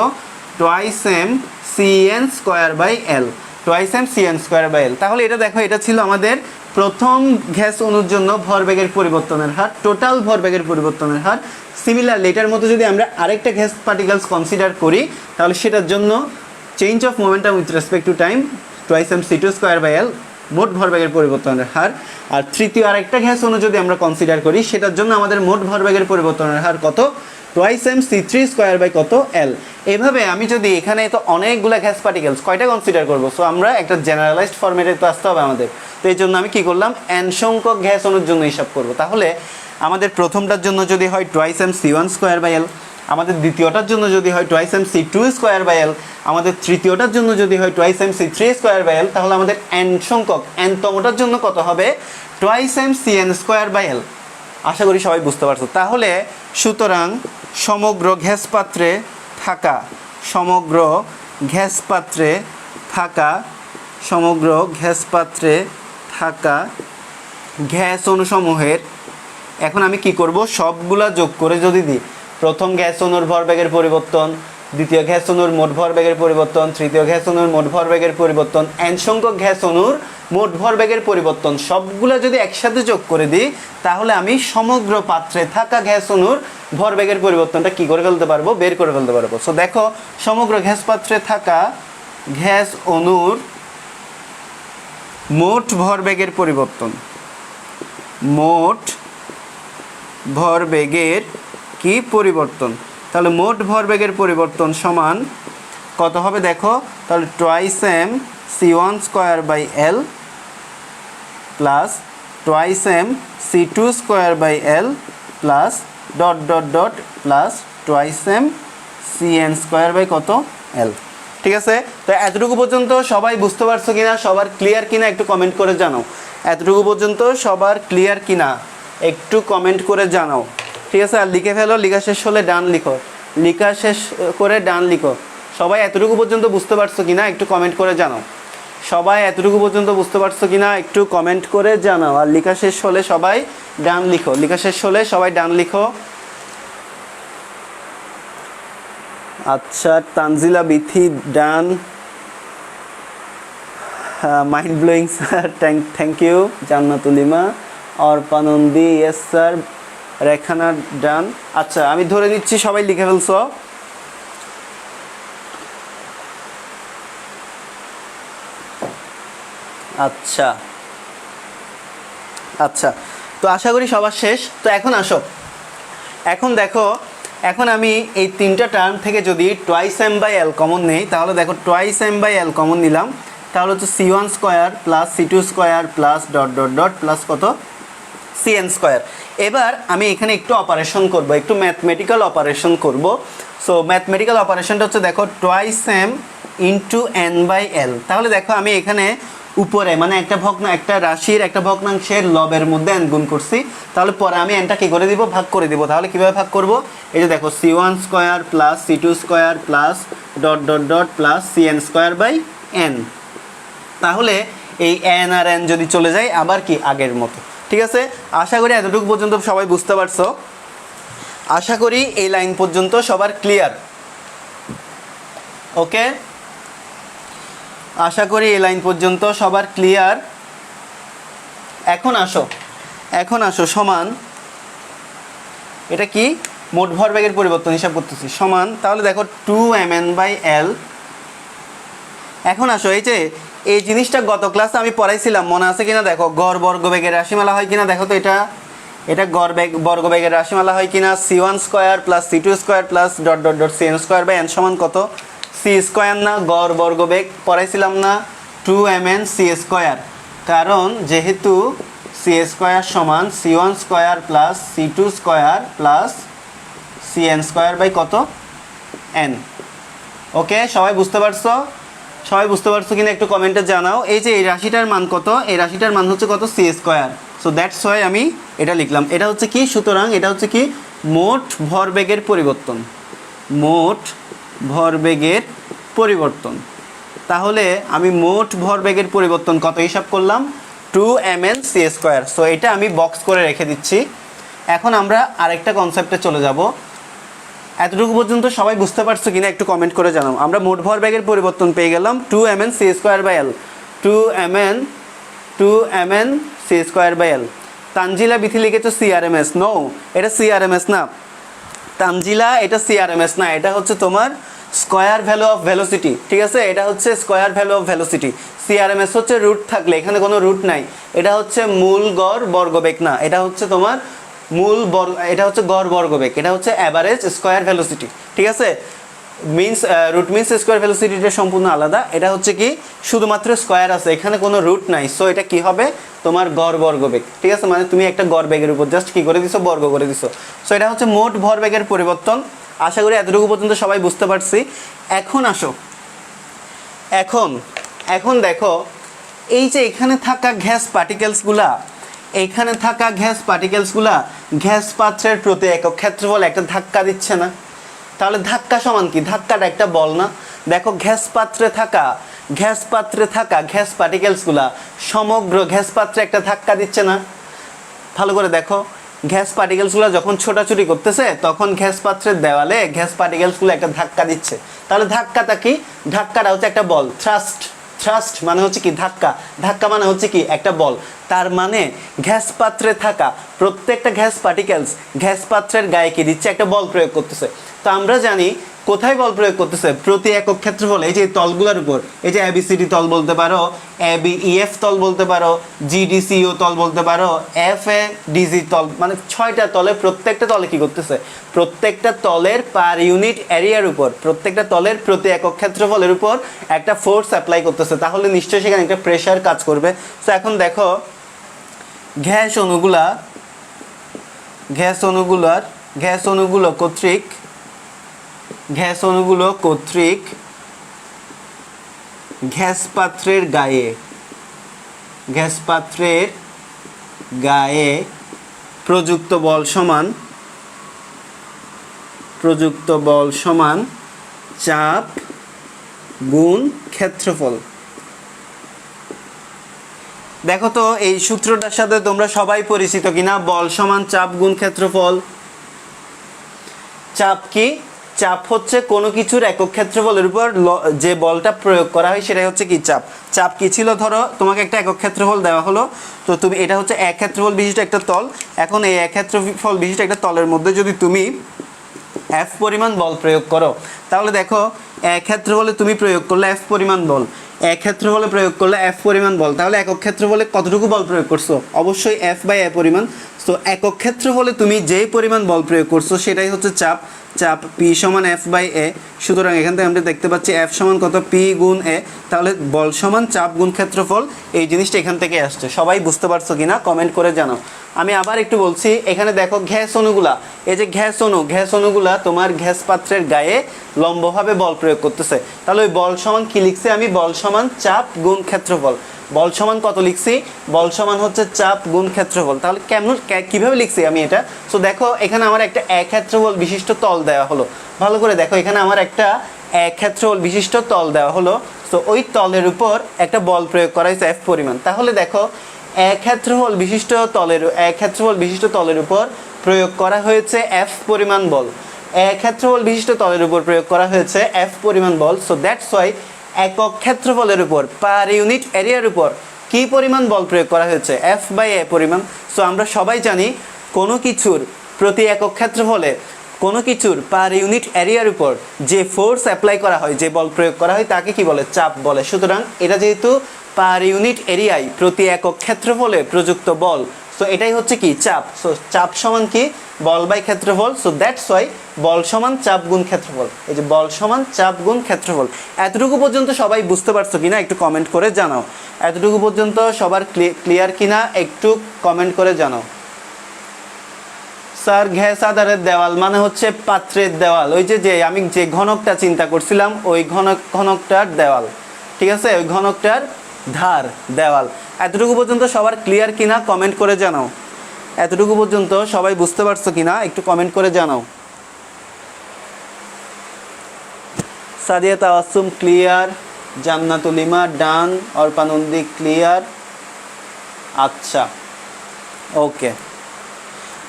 Twice M CN square by L, twice M CN square by এল। তাহলে এটা দেখো, এটা ছিল আমাদের প্রথম গ্যাস অণুর জন্য ভরবেগের পরিবর্তনের হার, টোটাল ভরবেগের পরিবর্তনের হার। সিমিলারলি এটার মতো যদি আমরা আরেকটা গ্যাস পার্টিকেলস কনসিডার করি, তাহলে সেটার জন্য change of momentum with respect to time, twice M C2 square by L মোট ভরবেগের পরিবর্তনের হার। আর তৃতীয় আরেকটা গ্যাস অণু যদি আমরা কনসিডার করি, সেটার জন্য আমাদের মোট ভরবেগের পরিবর্তনের হার কত? Twice M C3 square by কত? এল। এভাবে আমি যদি এখানে তো অনেকগুলো গ্যাস পার্টিকেলস কয়টা কনসিডার করবো, সো আমরা একটা জেনারেলাইজড ফরম্যাটে তো আসতে হবে আমাদের। তো এই জন্য আমি কি করলাম, n সংখ্যক গ্যাস অণুর জন্য হিসাব করব। তাহলে আমাদের প্রথমটার জন্য যদি হয় twice M C1 square by l, আমাদের দ্বিতীয়টার জন্য যদি হয় twice M C2 square by l, আমাদের তৃতীয়টার জন্য যদি হয় twice M C3 square by এল, তাহলে আমাদের n সংখ্যক nতমটার জন্য কত হবে? Twice M CN square by l. আশা করি সবাই বুঝতে পারছো। তাহলে সুতরাং সমগ্র গ্যাস পাত্রে থাকা গ্যাস অণুসমূহের, এখন আমি কি করব, সবগুলা যোগ করে যদি দিই, প্রথম গ্যাস অণুর ভরবেগের পরিবর্তন, দ্বিতীয় গ্যাস অণুর মোট ভরবেগের পরিবর্তন, তৃতীয় গ্যাস অণুর মোট ভরবেগের পরিবর্তন, n সংখ্যক গ্যাস অণুর মোট ভরবেগের পরিবর্তন, সবগুলা যদি একসাথে যোগ করে দিই, তাহলে আমি সমগ্র পাত্রে থাকা গ্যাস অণুর ভরবেগের পরিবর্তনটা কি করে ফেলতে পারবো? বের করে ফেলতে পারবো। সো দেখো, সমগ্র গ্যাস পাত্রে থাকা গ্যাস অণুর মোট ভরবেগের পরিবর্তন, মোট ভরবেগের কি পরিবর্তন, তাহলে মোট ভরবেগের পরিবর্তন সমান কত হবে? দেখো, তাহলে twice M C1 square by L plus twice M C2 square by L plus dot dot dot plus twice M CN square by কত? এল। ঠিক আছে, তো এতটুকু পর্যন্ত সবাই বুঝতে পারছো কিনা, সবার ক্লিয়ার কিনা একটু কমেন্ট করে জানাও। এতটুকু পর্যন্ত সবার ক্লিয়ার কিনা একটু কমেন্ট করে জানাও। ঠিক আছে, আর লিখে ফেলো, লেখা শেষ হলে ডান লিখো, লেখা শেষ করে ডান লিখো। সবাই এতটুকু পর্যন্ত বুঝতে পারছো কিনা একটু কমেন্ট করে জানাও। সবাই এতটুকু পর্যন্ত বুঝতে পারছো কিনা একটু কমেন্ট করে জানাও। আর লেখা শেষ হলে সবাই ডান লিখো, লেখা শেষ হলে সবাই ডান লিখো। আচ্ছা, Tanzila Bithi done, mind blowing sir, thank you. Jannatulima, Arpanandi, yes sir. Rekhana done. আচ্ছা, আমি ধরে নিচ্ছি সবাই লিখে ফেলছো। আচ্ছা আচ্ছা, তো আশা করি সবার শেষ। তো এখন আসো, এখন দেখো, এখন আমি এই তিনটা টার্ম থেকে যদি twice M by L common নেই, তাহলে দেখো twice M by L common নিলাম, তাহলে হচ্ছে C1 square plus C2 square plus dot dot dot plus কত? CN square. এবার আমি এখানে একটু অপারেশন করব, একটু ম্যাথমেটিক্যাল অপারেশন করব। সো ম্যাথমেটিক্যাল অপারেশনটা হচ্ছে দেখো twice M into N by এল। তাহলে দেখো আমি এখানে উপরে মানে একটা রাশির একটা ভগ্নাংশের লবের মধ্যে n গুণ করছি, তাহলে পরে আমি nটা কি করে দিব, ভাগ করে দিব। তাহলে কিভাবে ভাগ করব, এই যে দেখো c1 square plus c2 square plus dot dot dot plus cn square by n। তাহলে এই n আর n যদি চলে যায় আবার কি আগের মতো। ঠিক আছে, আশা করি এতটুকু পর্যন্ত সবাই বুঝতে পারছো। আশা করি এই লাইন পর্যন্ত সবার ক্লিয়ার। ওকে, আশা করি এই লাইন পর্যন্ত সবার ক্লিয়ার। এখন আসো সমান, এটা কি মোট ভরবেগের পরিবর্তন হিসাব করতেছি, সমান তাহলে দেখো 2mn/l। এখন আসো এই জিনিসটা গত ক্লাসে আমি পড়াইছিলাম, মনে আছে কিনা দেখো, গড় বর্গবেগের রাশিমালা হয় কিনা দেখো তো, এটা গড় বর্গবেগের রাশিমালা হয় কিনা, c1 square plus c2 square plus dot dot dot cn square by n সমান কত, c স্কয়ার না, গড় বর্গবেগ পড়াইছিলাম না, 2mn c স্কয়ার। কারণ যেহেতু c স্কয়ার সমান c1 square plus c2 square plus cn square by কত, n। ওকে, সবাই বুঝতে পারছো? সবাই বুঝতে পারছো কিনা একটু কমেন্টে জানাও। এই যে এই রাশিটার মান কত, এই রাশিটার মান হচ্ছে কত, c square. So that's why আমি এটা লিখলাম। এটা হচ্ছে কি, সুতরাং এটা হচ্ছে কি মোট ভরবেগের পরিবর্তন, মোট ভরবেগের পরিবর্তন। তাহলে আমি মোট ভরবেগের পরিবর্তন কত হিসাব করলাম, 2mn c স্কয়ার। সো এটা আমি বক্স করে রেখে দিচ্ছি। এখন আমরা আরেকটা কনসেপ্টে চলে যাব। এতটুকু পর্যন্ত সবাই বুঝতে পারছো কিনা একটু কমেন্ট করে জানাও। আমরা মোট ভরবেগের পরিবর্তন পেয়ে গেলাম 2mn c square by l, 2mn c square by l। Tanzila Bithi লিখেছো CRMS, নো এটা CRMS না তানজিলা, এটা CRMS না, এটা হচ্ছে তোমার স্কয়ার ভ্যালু অফ ভেলোসিটি। ঠিক আছে, এটা হচ্ছে square value of velocity. CRMS হচ্ছে রুট থাকলে, এখানে কোনো রুট নাই। এটা হচ্ছে মূল গড় বর্গবেগ না, এটা হচ্ছে তোমার এটা হচ্ছে গড় বর্গবেগ, এটা হচ্ছে অ্যাভারেজ স্কয়ার ভেলোসিটি। ঠিক আছে, রুট মিনস স্কয়ার ভেলোসিটিটা সম্পূর্ণ আলাদা। এটা হচ্ছে কি শুধুমাত্র স্কয়ার আছে, এখানে কোনো রুট নাই। সো এটা কি হবে, তোমার গড় বর্গবেগ। ঠিক আছে, মানে তুমি একটা গড় বেগের উপর জাস্ট কি করে দিছো, বর্গ করে দিছো। সো এটা হচ্ছে মোট ভরবেগের পরিবর্তন। আশা করি এতটুকু পর্যন্ত সবাই বুঝতে পারছি। এখন আসো, এখন দেখো এই যে এখানে থাকা গ্যাস পার্টিকেলসগুলা, গ্যাস পাত্রের প্রতি একক ক্ষেত্রফল একটা ধাক্কা দিচ্ছে না? তাহলে ধাক্কা সমান কি, ধাক্কাটা একটা বল না? দেখো গ্যাস পাত্রে থাকা গ্যাস পার্টিকেলসগুলা সমগ্র গ্যাস পাত্রে একটা ধাক্কা দিচ্ছে না? ভালো করে দেখো, গ্যাস পার্টিকেলসগুলো যখন ছোটাছুটি করতেছে তখন গ্যাস পাত্রের দেওয়ালে গ্যাস পার্টিকেলসগুলো একটা ধাক্কা দিচ্ছে। তাহলে ধাক্কাটা কি, ধাক্কাটা হচ্ছে একটা বল। থ্রাস্ট মানে হচ্ছে কি ধাক্কা মানে হচ্ছে কি একটা বল। তার মানে গ্যাস পাত্রে থাকা প্রত্যেকটা গ্যাস পার্টিকেলস গ্যাস পাত্রের গায়ে কি দিচ্ছে, একটা বল প্রয়োগ করতেছে। তো আমরা জানি কোথায় বল প্রয়োগ করতেছে, প্রতি একক ক্ষেত্রফল। এই যে তলগুলোর উপর, এই যে ABCD তল বলতে পারো, ABEF তল বলতে পারো, GDCO তল বলতে পারো, FADG তল, মানে 6টা তলে, প্রত্যেকটা তলে কি করতেছে, প্রত্যেকটা তলের পার ইউনিট এরিয়ার উপর, প্রত্যেকটা তলের প্রতি একক ক্ষেত্রফলের উপর একটা ফোর্স অ্যাপ্লাই করতেছে। তাহলে নিশ্চয়ই সেখানে একটা প্রেশার কাজ করবে। তো এখন দেখো গ্যাস অণুগুলো কর্তৃক গ্যাস পাত্রের গায়ে প্রযুক্ত বল সমান চাপ গুণ ক্ষেত্রফল। দেখো তো এই সূত্রটার সাথে তোমরা সবাই পরিচিত কিনা, বল সমান চাপ গুণ ক্ষেত্রফল। চাপ কি, চাপ হচ্ছে কোনো কিছুর একক ক্ষেত্রফলের উপর যে বলটা প্রয়োগ করা হয় সেটাই হচ্ছে কি চাপ। চাপ কি ছিল, ধরো তোমাকে একটা একক ক্ষেত্রফল দেওয়া হলো, তো তুমি এটা হচ্ছে এক ক্ষেত্রফল বিশিষ্ট একটা তল। এখন এই এক ক্ষেত্রফল বিশিষ্ট একটা তলের মধ্যে যদি তুমি F পরিমাণ বল প্রয়োগ করো, তাহলে দেখো এক ক্ষেত্রফলে তুমি প্রয়োগ করলে F পরিমাণ বল, এক ক্ষেত্রফলে প্রয়োগ করলে F পরিমাণ বল, তাহলে একক ক্ষেত্রফলে কতটুকু বল প্রয়োগ করছো, অবশ্যই F/A পরিমাণ। তো একক ক্ষেত্রফলে তুমি যেই পরিমাণ বল প্রয়োগ করছো সেটাই হচ্ছে চাপ। চাপ P সমান F/A। সুতরাং এখান থেকে আমরা দেখতে পাচ্ছি F সমান কত, P গুণ A। তাহলে বল সমান চাপ গুণ ক্ষেত্রফল, এই জিনিসটা এখান থেকে আসছে। সবাই বুঝতে পারছো কিনা কমেন্ট করে জানাও। আমি আবার একটু বলছি, এখানে দেখো গ্যাস অণুগুলা, এই যে গ্যাস অণুগুলা তোমার গ্যাস পাত্রের গায়ে লম্বভাবে বল প্রয়োগ করতেছে। তাহলে ওই বল সমান কি লিখছে আমি, বল সমান চাপ গুণ ক্ষেত্রফল। বল সমান কত লিখছি, বল সমান হচ্ছে চাপ গুণ ক্ষেত্রফল। তাহলে কিভাবে লিখছি আমি এটা? সো দেখো এখানে আমার একটা এক ক্ষেত্রফল বিশিষ্ট তল দেওয়া হলো, ভালো করে দেখো এখানে আমার একটা এক ক্ষেত্রফল বিশিষ্ট তল দেওয়া হলো। সো ওই তলের উপর একটা বল প্রয়োগ করা হয়েছে এফ পরিমাণ। তাহলে দেখো এক ক্ষেত্রফল বিশিষ্ট তলের উপর প্রয়োগ করা হয়েছে এফ পরিমাণ বল, এক ক্ষেত্রফল বিশিষ্ট তলের উপর প্রয়োগ করা হয়েছে এফ পরিমাণ বল। সো দ্যাটস ওয়াই একক ক্ষেত্রফলের উপর পার ইউনিট এরিয়ার উপর কি পরিমাণ বল প্রয়োগ করা হয়েছে, এফ বাই এ পরিমাণ। সো আমরা সবাই জানি কোনো কিছুর প্রতি একক ক্ষেত্রফলে কোনো কিছুর পার ইউনিট এরিয়ার উপর যে ফোর্স অ্যাপ্লাই করা হয়, যে বল প্রয়োগ করা হয় তাকে কি বলে, চাপ বলে। সুতরাং এটা যেহেতু পার ইউনিট এরিয়ায় প্রতি একক ক্ষেত্রফলে প্রযুক্ত বল, সো এটাই হচ্ছে কি, চাপ। সো চাপ সমান কি, বল বাই ক্ষেত্রফল। সো দ্যাটস ওয়াই বল সমান চাপ গুণ ক্ষেত্রফল। এই যে বল সমান চাপ গুণ ক্ষেত্রফল। এতটুকু পর্যন্ত সবাই বুঝতে পারছো কিনা একটু কমেন্ট করে জানাও। এতটুকু পর্যন্ত সবার ক্লিয়ার কিনা একটু কমেন্ট করে জানাও। স্যার ঘ্যাস আধারের দেওয়াল মানে হচ্ছে পাত্রের দেওয়াল, ওই যে আমি যে ঘনকটা চিন্তা করছিলাম ওই ঘনকটার দেওয়াল, ঠিক আছে, ওই ঘনকটার ধার দেওয়াল। এতটুকু পর্যন্ত সবার ক্লিয়ার কিনা কমেন্ট করে জানাও। এতটুকু পর্যন্ত সবাই বুঝতে পারছো কিনা একটু কমেন্ট করে জানাও। সাদিয়া তাওয়াসুম ক্লিয়ার, জান্নাতুল ইমা ডান, অর্পানন্দী ক্লিয়ার। আচ্ছা ওকে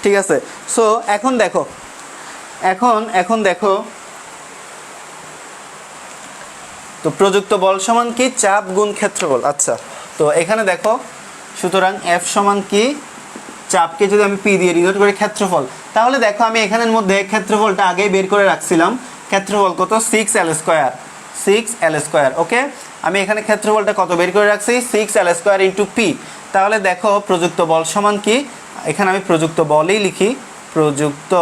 ঠিক আছে। সো এখন দেখো এখন দেখো তো প্রযুক্ত বল সমান কি, চাপ গুণ ক্ষেত্রফল। আচ্ছা তো এখানে দেখো, সুতরাং এফ সমান কি, চাপকে যদি আমি পি দিয়ে ডিনোট করি ক্ষেত্রফল, তাহলে দেখো আমি এখানের মধ্যে ক্ষেত্রফলটা আগেই বের করে রাখছিলাম। ক্ষেত্রফল কত, 6L স্কোয়ার, 6L স্কোয়ার। ওকে, আমি এখানে ক্ষেত্রফলটা কত বের করে রাখছি, 6L স্কোয়ার ইন্টু পি। তাহলে দেখো প্রযুক্ত বল সমান কি, এখানে আমি প্রযুক্ত বলই লিখি, প্রযুক্ত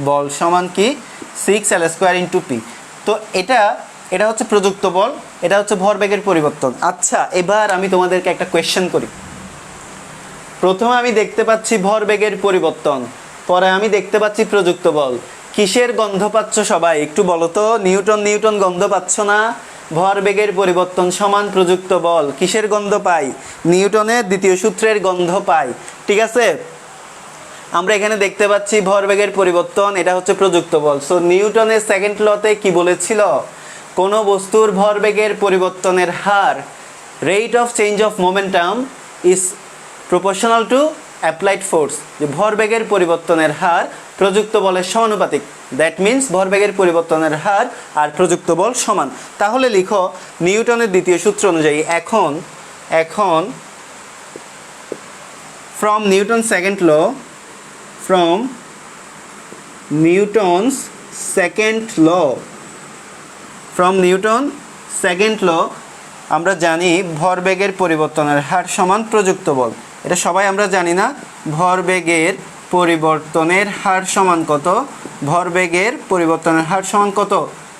বল সমান কি 6L স্কোয়ার ইন্টু পি। তো এটা হচ্ছে প্রযুক্ত বল, এটা হচ্ছে ভরবেগের পরিবর্তন। আচ্ছা এবার আমি তোমাদেরকে একটা কোয়েশ্চেন করি। প্রথমে আমি দেখতে পাচ্ছি ভরবেগের পরিবর্তন, পরে আমি দেখতে পাচ্ছি প্রযুক্ত বল। কিসের গন্ধ পাচ্ছ সবাই একটু বলো তো, নিউটন গন্ধ পাচ্ছ না? ভরবেগের পরিবর্তন সমান প্রযুক্ত বল, কিসের গন্ধ পাই, নিউটনের দ্বিতীয় সূত্রের গন্ধ পাই, ঠিক আছে। আমরা এখানে দেখতে পাচ্ছি ভরবেগের পরিবর্তন, এটা হচ্ছে প্রযুক্ত বল। সো নিউটনের সেকেন্ড লতে কি বলেছিল, কোনো বস্তুর ভরবেগের পরিবর্তনের হার, rate of change of momentum is proportional to applied force, যে ভরবেগের পরিবর্তনের হার প্রযুক্ত বলের সমানুপাতিক। দ্যাট মিন্স ভরবেগের পরিবর্তনের হার আর প্রযুক্ত বল সমান। তাহলে লিখো নিউটনের দ্বিতীয় সূত্র অনুযায়ী এখন from Newton's second law, from Newton's second law আমরা জানি ভরবেগের পরিবর্তনের হার সমান প্রযুক্ত বল। এটা সবাই আমরা জানি না, ভরবেগের পরিবর্তনের হার সমান কত, ভরবেগের পরিবর্তনের হার সমান কত,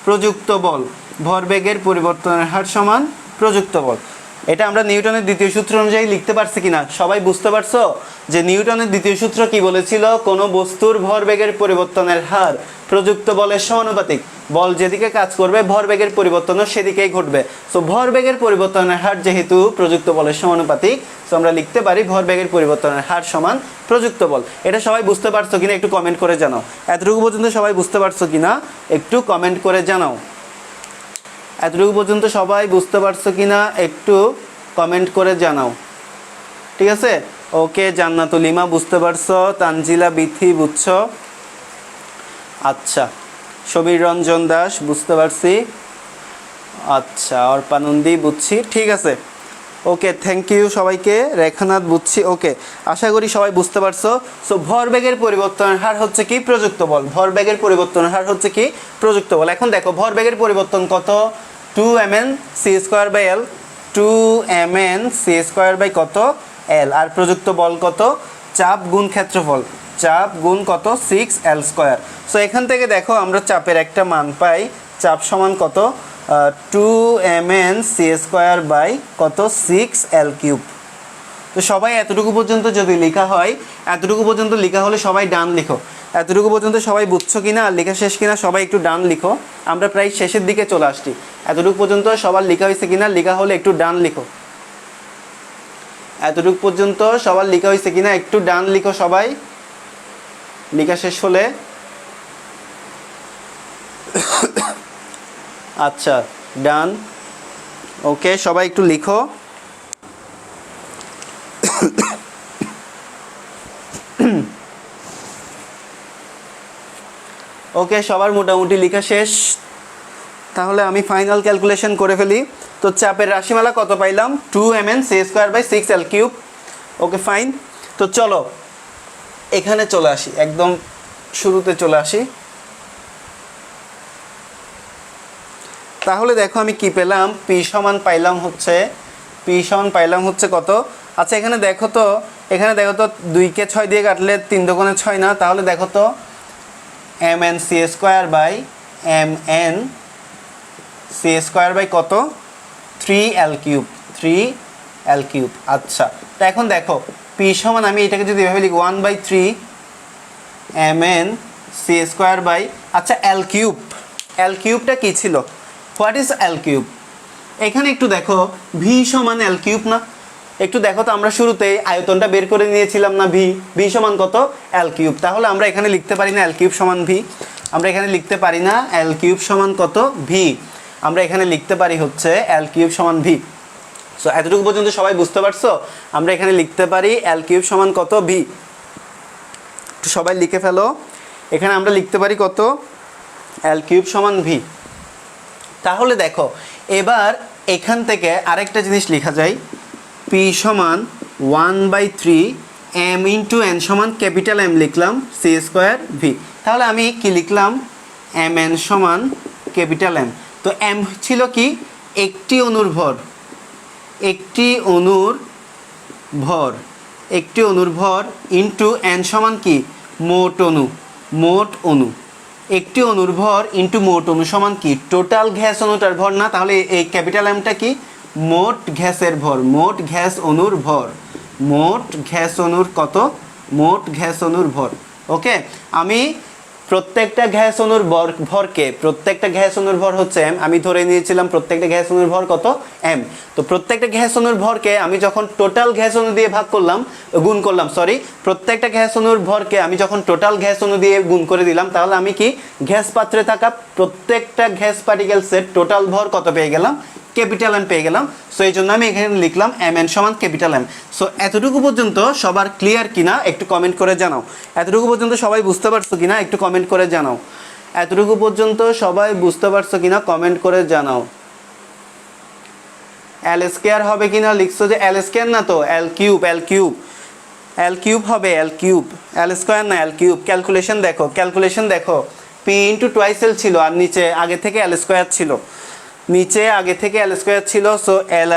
প্রযুক্ত বল। ভরবেগের পরিবর্তনের হার সমান প্রযুক্ত বল। এটা আমরা নিউটনের দ্বিতীয় সূত্র অনুযায়ী লিখতে পারছি কিনা সবাই বুঝতে পারছো, যে নিউটনের দ্বিতীয় সূত্র কি বলেছিল, কোনো বস্তুর ভরবেগের পরিবর্তনের হার প্রযুক্ত বলের সমানুপাতিক। বল যেদিকে কাজ করবে ভরবেগের পরিবর্তনও সেদিকেই ঘটবে। সো ভরবেগের পরিবর্তনের হার যেহেতু প্রযুক্ত বলের সমানুপাতিক, সো আমরা লিখতে পারি ভরবেগের পরিবর্তনের হার সমান প্রযুক্ত বল। এটা সবাই বুঝতে পারছো কিনা একটু কমেন্ট করে জানাও। এতটুকু পর্যন্ত সবাই বুঝতে পারছো কিনা একটু কমেন্ট করে জানাও। এতটুকু পর্যন্ত সবাই বুঝতে পারছো কিনা একটু কমেন্ট করে জানাও, ঠিক আছে। ওকে, জান্নাতুল ইমা বুঝতে পারছো, তানজিলা বিথি বুঝছো, আচ্ছা। সমীর রঞ্জন দাস বুঝতে পারছি, আচ্ছা। অর্পানন্দী বুঝছি, ঠিক আছে। ওকে, থ্যাংক ইউ সবাইকে। রেখানাথ বুঝছি, ওকে। আশা করি সবাই বুঝতে পারছো। সো ভরবেগের পরিবর্তনের হার হচ্ছে কি, প্রযুক্ত বল। ভরবেগের পরিবর্তনের হার হচ্ছে কি, প্রযুক্ত বল। এখন দেখো ভরবেগের পরিবর্তন কত, 2mn c²/l, 2mn c² কত l, আর প্রযুক্ত বল কত, চাপ গুণ ক্ষেত্রফল, চাপ গুণ কত 6L স্কোয়ার। সো এখান থেকে দেখো আমরা চাপের একটা মান পাই, চাপ সমান কত, 2mn c² কত 6L³। তো সবাই এতটুকু পর্যন্ত যদি লেখা হয়, এতটুকু পর্যন্ত লেখা হলে সবাই ডান লিখো। এতটুকু পর্যন্ত সবাই বুঝছো কিনা, লেখা শেষ কিনা সবাই একটু ডান লিখো। আমরা প্রায় শেষের দিকে চলে আসছি। এতটুকু পর্যন্ত সবার লেখা হয়েছে কিনা, লেখা হলে একটু ডান লিখো। এতটুকু পর্যন্ত সবার লেখা হয়েছে কিনা একটু ডান লিখো সবাই, লেখা শেষ হলে। আচ্ছা ডান, ওকে সবাই একটু লিখো। ওকে সবার মোটামুটি লেখা শেষ, তাহলে আমি ফাইনাল ক্যালকুলেশন করে ফেলি। তো চাপের রাশিমালা কত পাইলাম, 2mn c²/6l³। Okay fine. তো চলো এখানে চলে আসি, একদম শুরুতে চলে আসি। তাহলে দেখো আমি কি পেলাম, পি সমান পাইলাম হচ্ছে কত। আচ্ছা এখানে দেখো তো 2কে 6 দিয়ে কাটলে 3 দোকানে 6 না, তাহলে দেখো তো mn c² কত, 3l³। আচ্ছা তো এখন দেখো পি সমান, আমি এটাকে যদি এভাবে লিখি 1/3 mn c², আচ্ছা l³টা কি ছিল, হোয়াট ইজ l³? এখানে একটু দেখো ভি সমান l³ না, একটু দেখো তো আমরা শুরুতেই আয়তনটা বের করে নিয়েছিলাম না, ভি সমান কত, l³। তাহলে আমরা এখানে লিখতে পারি না l³ সমান ভি, আমরা এখানে লিখতে পারি না l³ সমান কত ভি, আমরা এখানে লিখতে পারি হচ্ছে l³ সমান ভি। সো এতটুকু পর্যন্ত সবাই বুঝতে পারছো, আমরা এখানে লিখতে পারি l³ সমান কত ভি। একটু সবাই লিখে ফেলো, এখানে আমরা লিখতে পারি কত, l³ সমান ভি। তাহলে দেখো এবার এখান থেকে আরেকটা জিনিস লেখা যায়, পি সমান 1/3 m ইন্টু n সমান ক্যাপিটাল M লিখলাম c²v। তাহলে আমি কি লিখলাম, mn সমান ক্যাপিটাল M। তো m ছিল কি, একটি অনুর ভর, একটি অনুর ভর ইন্টু n সমান কি, মোট অনু। একটি অনুর ভর ইন্টু মোট অনু সমান কি, টোটাল গ্যাস অনুটার ভর না, তাহলে এই ক্যাপিটাল এমটা কি, মোট গ্যাসের ভর, মোট গ্যাস অনুর ভর। ওকে আমি প্রত্যেকটা গ্যাস অনুর ভর হচ্ছে m, আমি ধরে নিয়েছিলাম প্রত্যেকটা গ্যাস অনুর ভর কত, m। তো প্রত্যেকটা গ্যাস অনুর ভরকে আমি যখন টোটাল গ্যাস অনু দিয়ে গুণ করলাম, প্রত্যেকটা গ্যাস অনুর ভরকে আমি যখন টোটাল গ্যাস অনু দিয়ে গুণ করে দিলাম, তাহলে আমি কি গ্যাস পাত্রে থাকা প্রত্যেকটা গ্যাস পার্টিকেলসের টোটাল ভর কত পেয়ে গেলাম, ক্যাপিটাল M পেয়ে গেলাম। সো এই জন্য আমি এখানে লিখলাম mn সমান ক্যাপিটাল M। সো এতটুকু পর্যন্ত সবার ক্লিয়ার কিনা একটু কমেন্ট করে জানাও, এতটুকু পর্যন্ত সবাই বুঝতে পারছো কিনা একটু কমেন্ট করে জানাও, এতটুকু পর্যন্ত সবাই বুঝতে পারছো কিনা কমেন্ট করে জানাও। l² হবে কিনা লিখছো যে l² না তো l³ হবে, l² না l³। ক্যালকুলেশন দেখো p ইন্টু টুয়াইস l ছিল, আর নিচে আগে থেকে l² ছিল, সো l²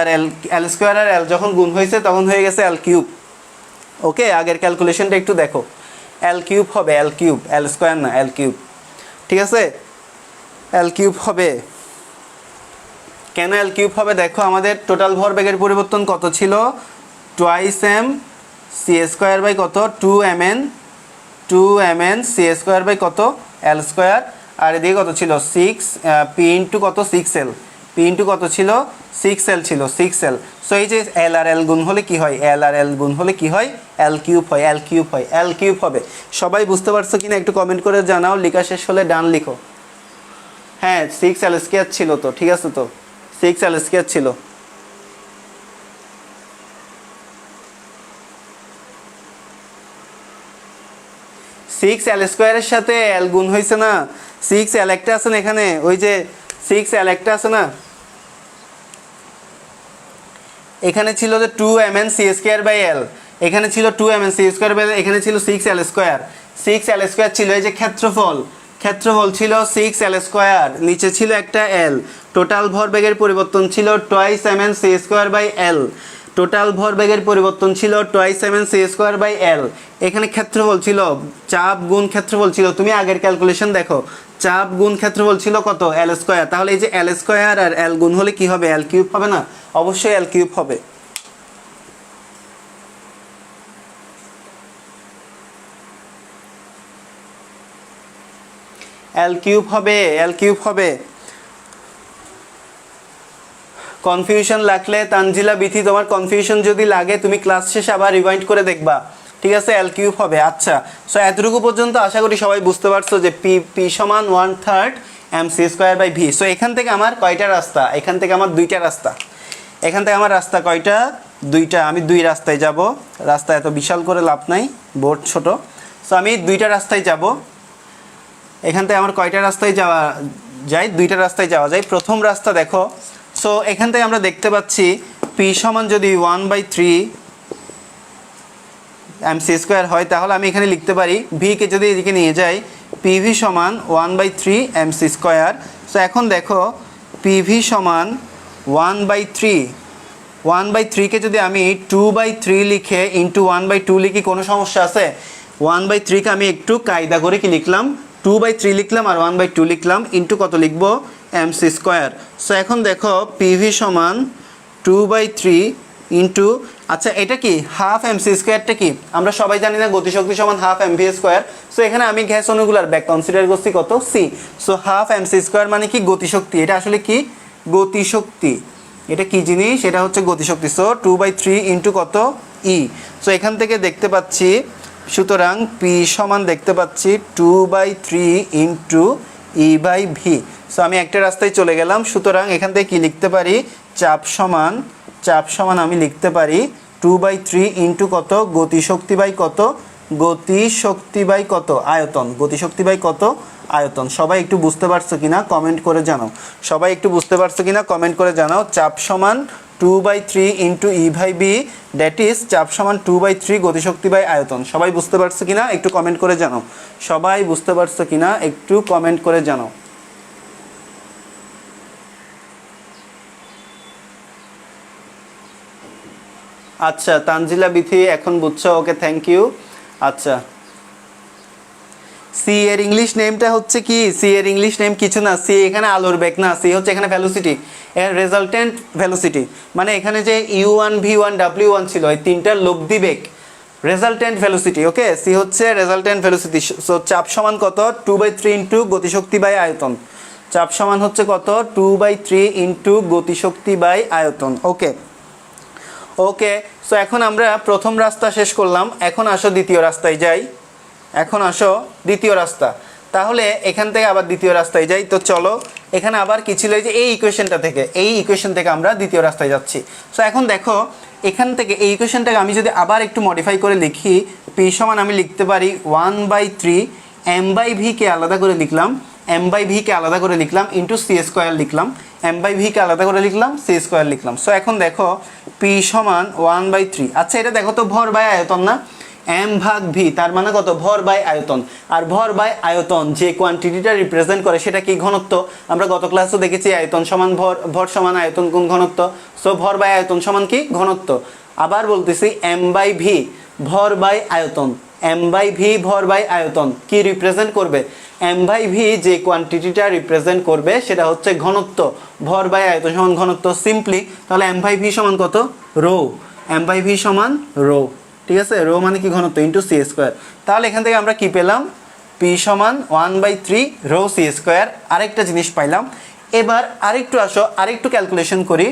আর l যখন গুণ হয়েছে তখন হয়ে গেছে l³। ওকে আগের ক্যালকুলেশনটা একটু দেখো, l³ হবে, l² না l³, ঠিক আছে l³ হবে। কেন l³ হবে, দেখো আমাদের টোটাল ভরবেগের পরিবর্তন কত ছিল, টুয়াইস m c² কত, 2mn c² কত l², আর এদিকে কত ছিল 6 p ইন্টু কত 6l, p ইন্টু কত ছিল 6l ছিল 6l। সো এই যে l আর l গুণ হলে কি হয়, l³ হবে। সবাই বুঝতে পারছো কিনা একটু কমেন্ট করে জানাও, লেখা শেষ হলে ডান লিখো। হ্যাঁ 6l² ছিল তো, ঠিক আছে তো 6l² ছিল। l² এর সাথে l গুণ হয়েছে না, 6l একটা আছে না এখানে, ওই যে 6l একটা আছে না, এখানে ছিল যে 2mn c²/l, এখানে ছিল 2mn c²/l, এখানে ছিল 6l² ছিল। এই যে ক্ষেত্রফল ছিল 6l², নিচে ছিল একটা l, টোটাল ভরবেগের পরিবর্তন ছিল টুয়াইস mn c²/l, টোটাল ভরবেগের পরিবর্তন ছিল টুয়াইস mn c²/l। এখানে ক্ষেত্রফল ছিল, চাপ গুণ ক্ষেত্রফল ছিল, তুমি আগের ক্যালকুলেশন দেখো, চাপ গুণ ক্ষেত্রফল ছিল কত, l²। তাহলে এই যে l² আর l গুণ হলে কি হবে, l³ হবে না, অবশ্যই l³ হবে। এল কিউব হবে, এল কিউব হবে। কনফিউশন লাগলে তানজিলা বিথি, তোমার কনফিউশন যদি লাগে তুমি ক্লাস শেষে আবার রিভাইন্ড করে দেখবা, ঠিক আছে? এল কিউব হবে। আচ্ছা, সো এতটুকু পর্যন্ত আশা করি সবাই বুঝতে পারছো যে পি পি সমান 1/3 mc²/v। সো এখান থেকে আমার কয়টা রাস্তা? এখান থেকে আমার দুইটা রাস্তা। এখান থেকে আমার রাস্তা কয়টা? দুইটা। আমি দুই রাস্তায় যাব। রাস্তা এত বিশাল করে লাভ নাই, বোর্ড ছোট। সো আমি দুইটা রাস্তায় যাব। এখান থেকে আমার কয়টা রাস্তায় যাওয়া যায়? দুইটা রাস্তায় যাওয়া যায়। প্রথম রাস্তা দেখো, সো এখান থেকে আমরা দেখতে পাচ্ছি পি সমান যদি 1/3 mc² হয়, তাহলে আমি এখানে লিখতে পারি ভিকে যদি এদিকে নিয়ে যাই, পিভি সমান 1/3 mc²। সো এখন দেখো পিভি সমান 1/3কে যদি আমি 2/3 লিখে ইন্টু 1/2 লিখি, কোনো সমস্যা আছে? 1/3কে আমি একটু কায়দা করে কি লিখলাম? 2/3 লিখলাম আর 1/2 লিখলাম, ইন্টু কত লিখবো? mc²। সো এখন দেখো পিভি সমান 2/3 ইন্টু, আচ্ছা এটা কি হাফ mc²টা কি? আমরা সবাই জানি না গতিশক্তি সমান হাফ mv²। সো এখানে আমি গ্যাস অণুগুলার ব্যাক কনসিডার করছি কত? সি। সো হাফ mc² মানে কি? গতিশক্তি। এটা আসলে কি? গতিশক্তি। এটা কি জিনিস? এটা হচ্ছে গতিশক্তি। সো 2/3 ইন্টু কত? ই। সো এখান থেকে দেখতে পাচ্ছি, সুতরাং পি সমান দেখতে পাচ্ছি 2/3 ইন্টু ই/ভি। সো আমি একটা রাস্তায় চলে গেলাম। সুতরাং এখান থেকে কি লিখতে পারি? চাপ সমান আমি লিখতে পারি 2/3 ইন্টু কত? গতিশক্তি বাই কত? গতিশক্তি বাই কত? আয়তন। গতিশক্তি বাই কত? আয়তন। সবাই একটু বুঝতে পারছো কিনা কমেন্ট করে জানাও। সবাই একটু বুঝতে পারছো কিনা কমেন্ট করে জানাও। চাপ সমান 2/3 ইন্টু ই/ভি, দ্যাট ইজ চাপ সমান 2/3 গতিশক্তি বাই আয়তন। সবাই বুঝতে পারছো কিনা একটু কমেন্ট করে জানাও। সবাই বুঝতে পারছো কিনা একটু কমেন্ট করে জানাও। আচ্ছা, তানজিলা বিথি এখন বুঝছো, ওকে, থ্যাংক ইউ। আচ্ছা, সি এর ইংলিশ নেমটা হচ্ছে কি? সি এর ইংলিশ নেম কিছু না, সি এখানে আলোর বেগ না, সি হচ্ছে এখানে ভ্যালোসিটি, এর রেজাল্টেন্ট ভ্যালোসিটি। মানে এখানে যে u1 v1 w1 ছিল, এই তিনটার লব্ধি বেগ, রেজাল্টেন্ট ভ্যালোসিটি। ওকে, সি হচ্ছে রেজাল্টেন্ট ভ্যালোসিটি। সো চাপ সমান কত? 2/3 ইন্টু গতিশক্তি বাই আয়তন। চাপ সমান হচ্ছে কত? 2/3 ইন্টু গতিশক্তি বাই আয়তন। ওকে ওকে। সো এখন আমরা প্রথম রাস্তা শেষ করলাম। এখন আসো দ্বিতীয় রাস্তায় যাই। এখন আসো দ্বিতীয় রাস্তা। তাহলে এখান থেকে আবার দ্বিতীয় রাস্তায় যাই। তো চলো, এখানে আবার কি ছিল? এই যে এই ইকুয়েশনটা থেকে, এই ইকুয়েশন থেকে আমরা দ্বিতীয় রাস্তায় যাচ্ছি। সো এখন দেখো এখান থেকে এই ইকুয়েশনটাকে আমি যদি আবার একটু মডিফাই করে লিখি, পি সমান আমি লিখতে পারি 1/3 m/v-কে আলাদা করে লিখলাম, m/v-কে আলাদা করে লিখলাম ইন্টু c² লিখলাম, m/v-কে আলাদা করে লিখলাম, c² লিখলাম। সো এখন দেখো পি সমান 1/3। আচ্ছা, এটা দেখো তো ভর বাই আয়তন না? m/v, তার মানে কত? ভর বাই আয়তন। আর ভর বাই আয়তন যে কোয়ান্টিটিটা রিপ্রেজেন্ট করে সেটা কি? ঘনত্ব। আমরা গত ক্লাসও দেখেছি আয়তন সমান ভর, ভর সমান আয়তন গুণ ঘনত্ব। সো ভর বাই আয়তন সমান কি? ঘনত্ব। আবার বলতেছি m/v, ভর বাই আয়তন, m/v ভর বাই আয়তন কি রিপ্রেজেন্ট করবে? m/v যে কোয়ান্টিটিটা রিপ্রেজেন্ট করবে সেটা হচ্ছে ঘনত্ব। ভর বাই আয়তন সমান ঘনত্ব, সিম্পলি। তাহলে m/v সমান কত? রো। m/v সমান রো, ঠিক আছে? রো মানে কি? ঘনত্ব ইন্টু c²। তাহলে এখান থেকে আমরা কি পেলাম? পি সমান 1/3 রো c²। আরেকটা জিনিস পাইলাম। এবার আরেকটু আসো, আরেকটু ক্যালকুলেশন করি।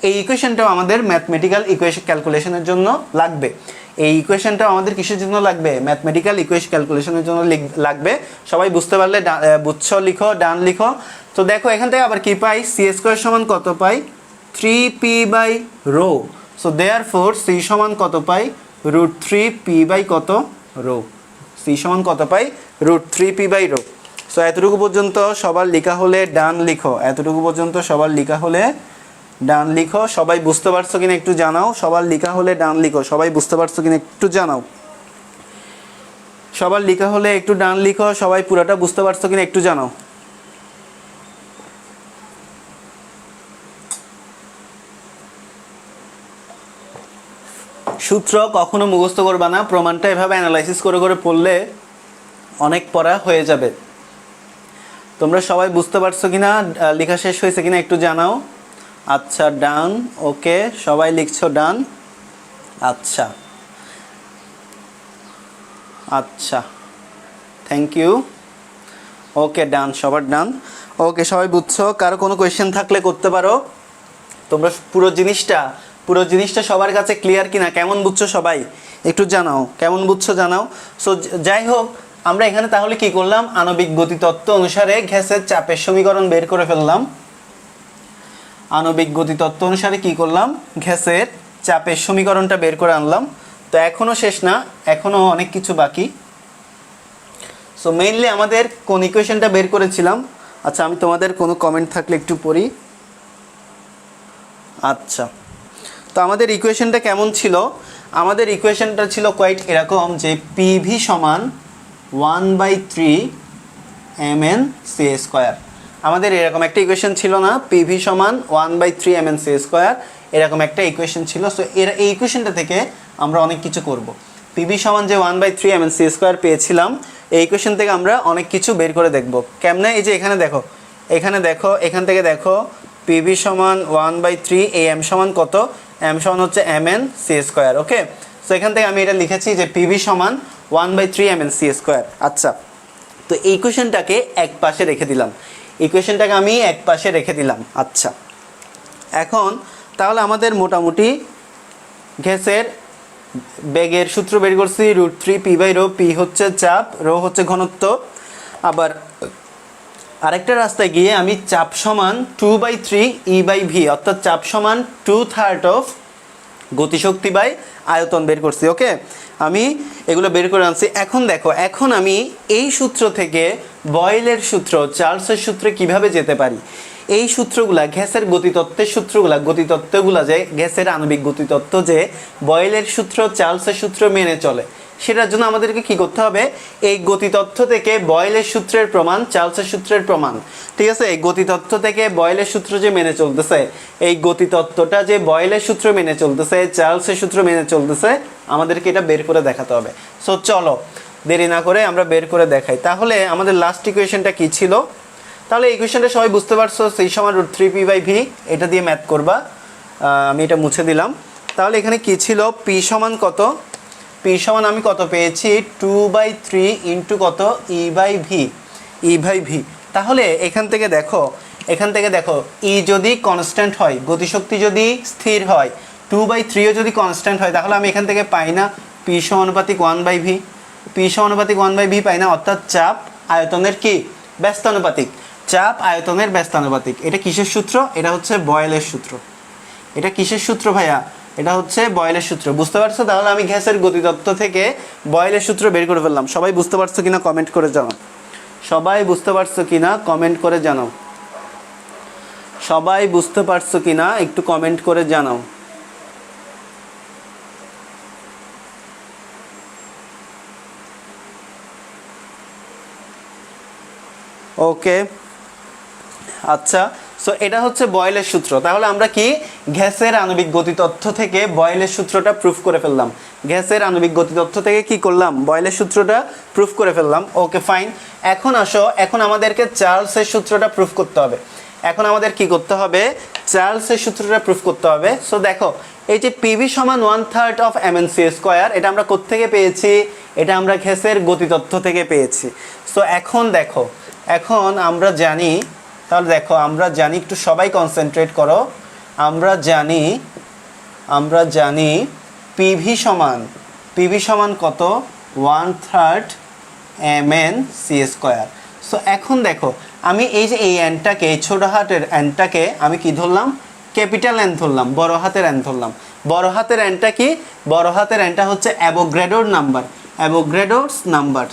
এই ইকুয়েশনটাও আমাদের ম্যাথমেটিক্যাল ইকুয়েশন ক্যালকুলেশনের জন্য লাগবে। এই ইকুয়েশনটাও আমাদের কিসের জন্য লাগবে? ম্যাথমেটিক্যাল ইকুয়েশন ক্যালকুলেশনের জন্য লাগবে। সবাই বুঝতে পারলে বুঝছো লিখো, ডান লিখো। তো দেখো এখান থেকে আবার কি পাই? c² সমান কত পাই? 3p by rho. So therefore C সমান কত পাই? √3p বাই কত? রো। সি সমান কত পাই? √3p by rho. সো এতটুকু পর্যন্ত সবার লেখা হলে ডান লিখো। এতটুকু পর্যন্ত সবার লেখা হলে ডান লিখো। সবাই বুঝতে পারছো কিনা একটু জানাও। সবার লেখা হলে ডান লিখো। সবাই বুঝতে পারছো কিনা একটু জানাও। সবার লেখা হলে একটু ডান লিখো। সবাই পুরোটা বুঝতে পারছো কিনা একটু জানাও। সূত্র কখনো মুখস্থ করবা না, প্রমাণটা এভাবে অ্যানালাইসিস করে করে পড়লে অনেক পড়া হয়ে যাবে। তোমরা সবাই বুঝতে পারছো কিনা, লেখা শেষ হয়েছে কিনা একটু জানাও। আচ্ছা, ডান। ওকে, সবাই লিখছো ডান। আচ্ছা আচ্ছা, থ্যাংক ইউ। ওকে, ডান, সবার ডান। ওকে, সবাই বুঝছো? কারো কোনো কোয়েশ্চেন থাকলে করতে পারো। তোমরা পুরো জিনিসটা সবার কাছে ক্লিয়ার কিনা, কেমন বুঝছো সবাই একটু জানাও, কেমন বুঝছো জানাও। সো যাই হোক, আমরা এখানে তাহলে কি করলাম, আণবিক গতিতত্ত্ব অনুসারে গ্যাসের চাপের সমীকরণ বের করে ফেললাম। আণবিক গতিতত্ত্ব অনুসারে কি করলাম, গ্যাসের চাপের সমীকরণটা বের করে আনলাম। তো এখনো শেষ না, এখনো অনেক কিছু বাকি। সো মেইনলি আমাদের কোন ইকুয়েশনটা বের করেছিলাম, আচ্ছা আমি তোমাদের কোনো কমেন্ট থাকলে একটু পড়ি। আচ্ছা, তো আমাদের ইকুয়েশনটা কেমন ছিল, আমাদের ইকুয়েশনটা ছিল কোয়াইট এরকম যে পিভি সমান 1/3 mn c স্কোয়ার। আমাদের এরকম একটা ইকুয়েশন ছিল না, পিভি সমান 1/3 mn c স্কোয়ার, এরকম একটা ইকুয়েশন ছিল। সো এই ইকুয়েশনটা থেকে আমরা অনেক কিছু করব। পিভি সমান যে 1/3 mn c স্কোয়ার পেয়েছিলাম, এই ইকুয়েশন থেকে আমরা অনেক কিছু বের করে দেখব কেমনে। এই যে এখানে দেখো, এখান থেকে দেখো পিভি সমান 1/3, এই এম সমান কত, এম সমান হচ্ছে mn c স্কোয়ার। ওকে, সো এখান থেকে আমি এটা লিখেছি যে পিভি সমান 1/3 mn c স্কোয়ার। আচ্ছা, তো এই ইকুয়েশনটাকে এক পাশে রেখে দিলাম, ইকুয়েশনটাকে আমি এক পাশে রেখে দিলাম। আচ্ছা, এখন তাহলে আমাদের মোটামুটি গ্যাসের বেগের সূত্র বের করছি, √3p/ρ। পি হচ্ছে চাপ, রো হচ্ছে ঘনত্ব। আবার আরেকটা রাস্তায় গিয়ে আমি চাপ সমান 2/3 E/v, অর্থাৎ চাপ সমান 2/3 অফ গতিশক্তি বাই আয়তন বের করছি। ওকে, আমি এগুলো বের করে আনছি। এখন দেখো, এখন আমি এই সূত্র থেকে বয়েলের সূত্র, চার্লসের সূত্রে কিভাবে যেতে পারি। এই সূত্রগুলা গ্যাসের গতিতত্ত্বগুলা যে গ্যাসের আণবিক গতিতত্ত্ব যে বয়েলের সূত্র, চার্লসের সূত্র মেনে চলে, সেটার জন্য আমাদেরকে কি করতে হবে, এই গতিতত্ত্ব থেকে বয়েলের সূত্রের প্রমাণ, চার্লসের সূত্রের প্রমাণ, ঠিক আছে, এই গতিতত্ত্ব থেকে বয়েলের সূত্র যে মেনে চলতেছে, এই গতিতত্ত্বটা যে বয়েলের সূত্র মেনে চলতেছে, চার্লসের সূত্র মেনে চলতেছে, আমাদেরকে এটা বের করে দেখাতে হবে। সো চলো দেরি না করে আমরা বের করে দেখাই। তাহলে আমাদের লাস্ট ইকুয়েশনটা কি ছিল, তাহলে এই ইকুয়েশনটা সবাই বুঝতে পারছো, সেই সমান √3p/v, এটা দিয়ে ম্যাথ করবা। আমি এটা মুছে দিলাম। তাহলে এখানে কি ছিল, পি সমান কত, পি সমান আমি কত পেয়েছি, 2/3 ইন্টু কত, E/v। তাহলে এখান থেকে দেখো ই যদি কনস্ট্যান্ট হয়, গতিশক্তি যদি স্থির হয়, 2/3ও যদি কনস্ট্যান্ট হয়, তাহলে আমি এখান থেকে পাই না পি সমানুপাতিক 1/v, পি সমানুপাতিক 1/v পাই না, অর্থাৎ চাপ আয়তনের কি ব্যস্তানুপাতিক, চাপ আয়তনের ব্যস্তানুপাতিক। এটা কিসের সূত্র, এটা হচ্ছে বয়েলের সূত্র। এটা কিসের সূত্র ভাইয়া, এটা হচ্ছে বয়েলের সূত্র। বুঝতে পারছো? তাহলে আমি গ্যাসের গতিতত্ত্ব থেকে বয়েলের সূত্র বের করে ফেললাম। সবাই বুঝতে পারছো কিনা কমেন্ট করে জানাও, সবাই বুঝতে পারছো কিনা কমেন্ট করে জানাও, সবাই বুঝতে পারছো কিনা একটু কমেন্ট করে জানাও। ওকে, আচ্ছা, সো এটা হচ্ছে বয়েলের সূত্র। তাহলে আমরা কি গ্যাসের আণবিক গতিতত্ত্ব থেকে বয়েলের সূত্রটা প্রুফ করে ফেললাম। গ্যাসের আণবিক গতিতত্ত্ব থেকে কি করলাম, বয়েলের সূত্রটা প্রুফ করে ফেললাম। ওকে ফাইন, এখন আসো, এখন আমাদেরকে চার্লসের সূত্রটা প্রুফ করতে হবে। এখন আমাদের কি করতে হবে, চার্লসের সূত্রটা প্রুফ করতে হবে। সো দেখো, এই যে পিভি সমান 1/3 অফ mn c স্কোয়ার, এটা আমরা কোত্থেকে পেয়েছি, এটা আমরা গ্যাসের গতিতত্ত্ব থেকে পেয়েছি। সো এখন দেখো, এখন আমরা জানি, তাহলে দেখো আমরা জানি, একটু সবাই কনসেন্ট্রেট করো, আমরা জানি পিভি সমান কত, 1/3 mn c স্কোয়ার। সো এখন দেখো, আমি এই যে এই এনটাকে, এই ছোটো হাতের এনটাকে আমি কি ধরলাম, ক্যাপিটাল এন ধরলাম, বড় হাতের এন ধরলাম। বড় হাতের এনটা কি, বড় হাতের এনটা হচ্ছে অ্যাভোগাড্রোর নাম্বার, অ্যাভোগাড্রোস নাম্বার।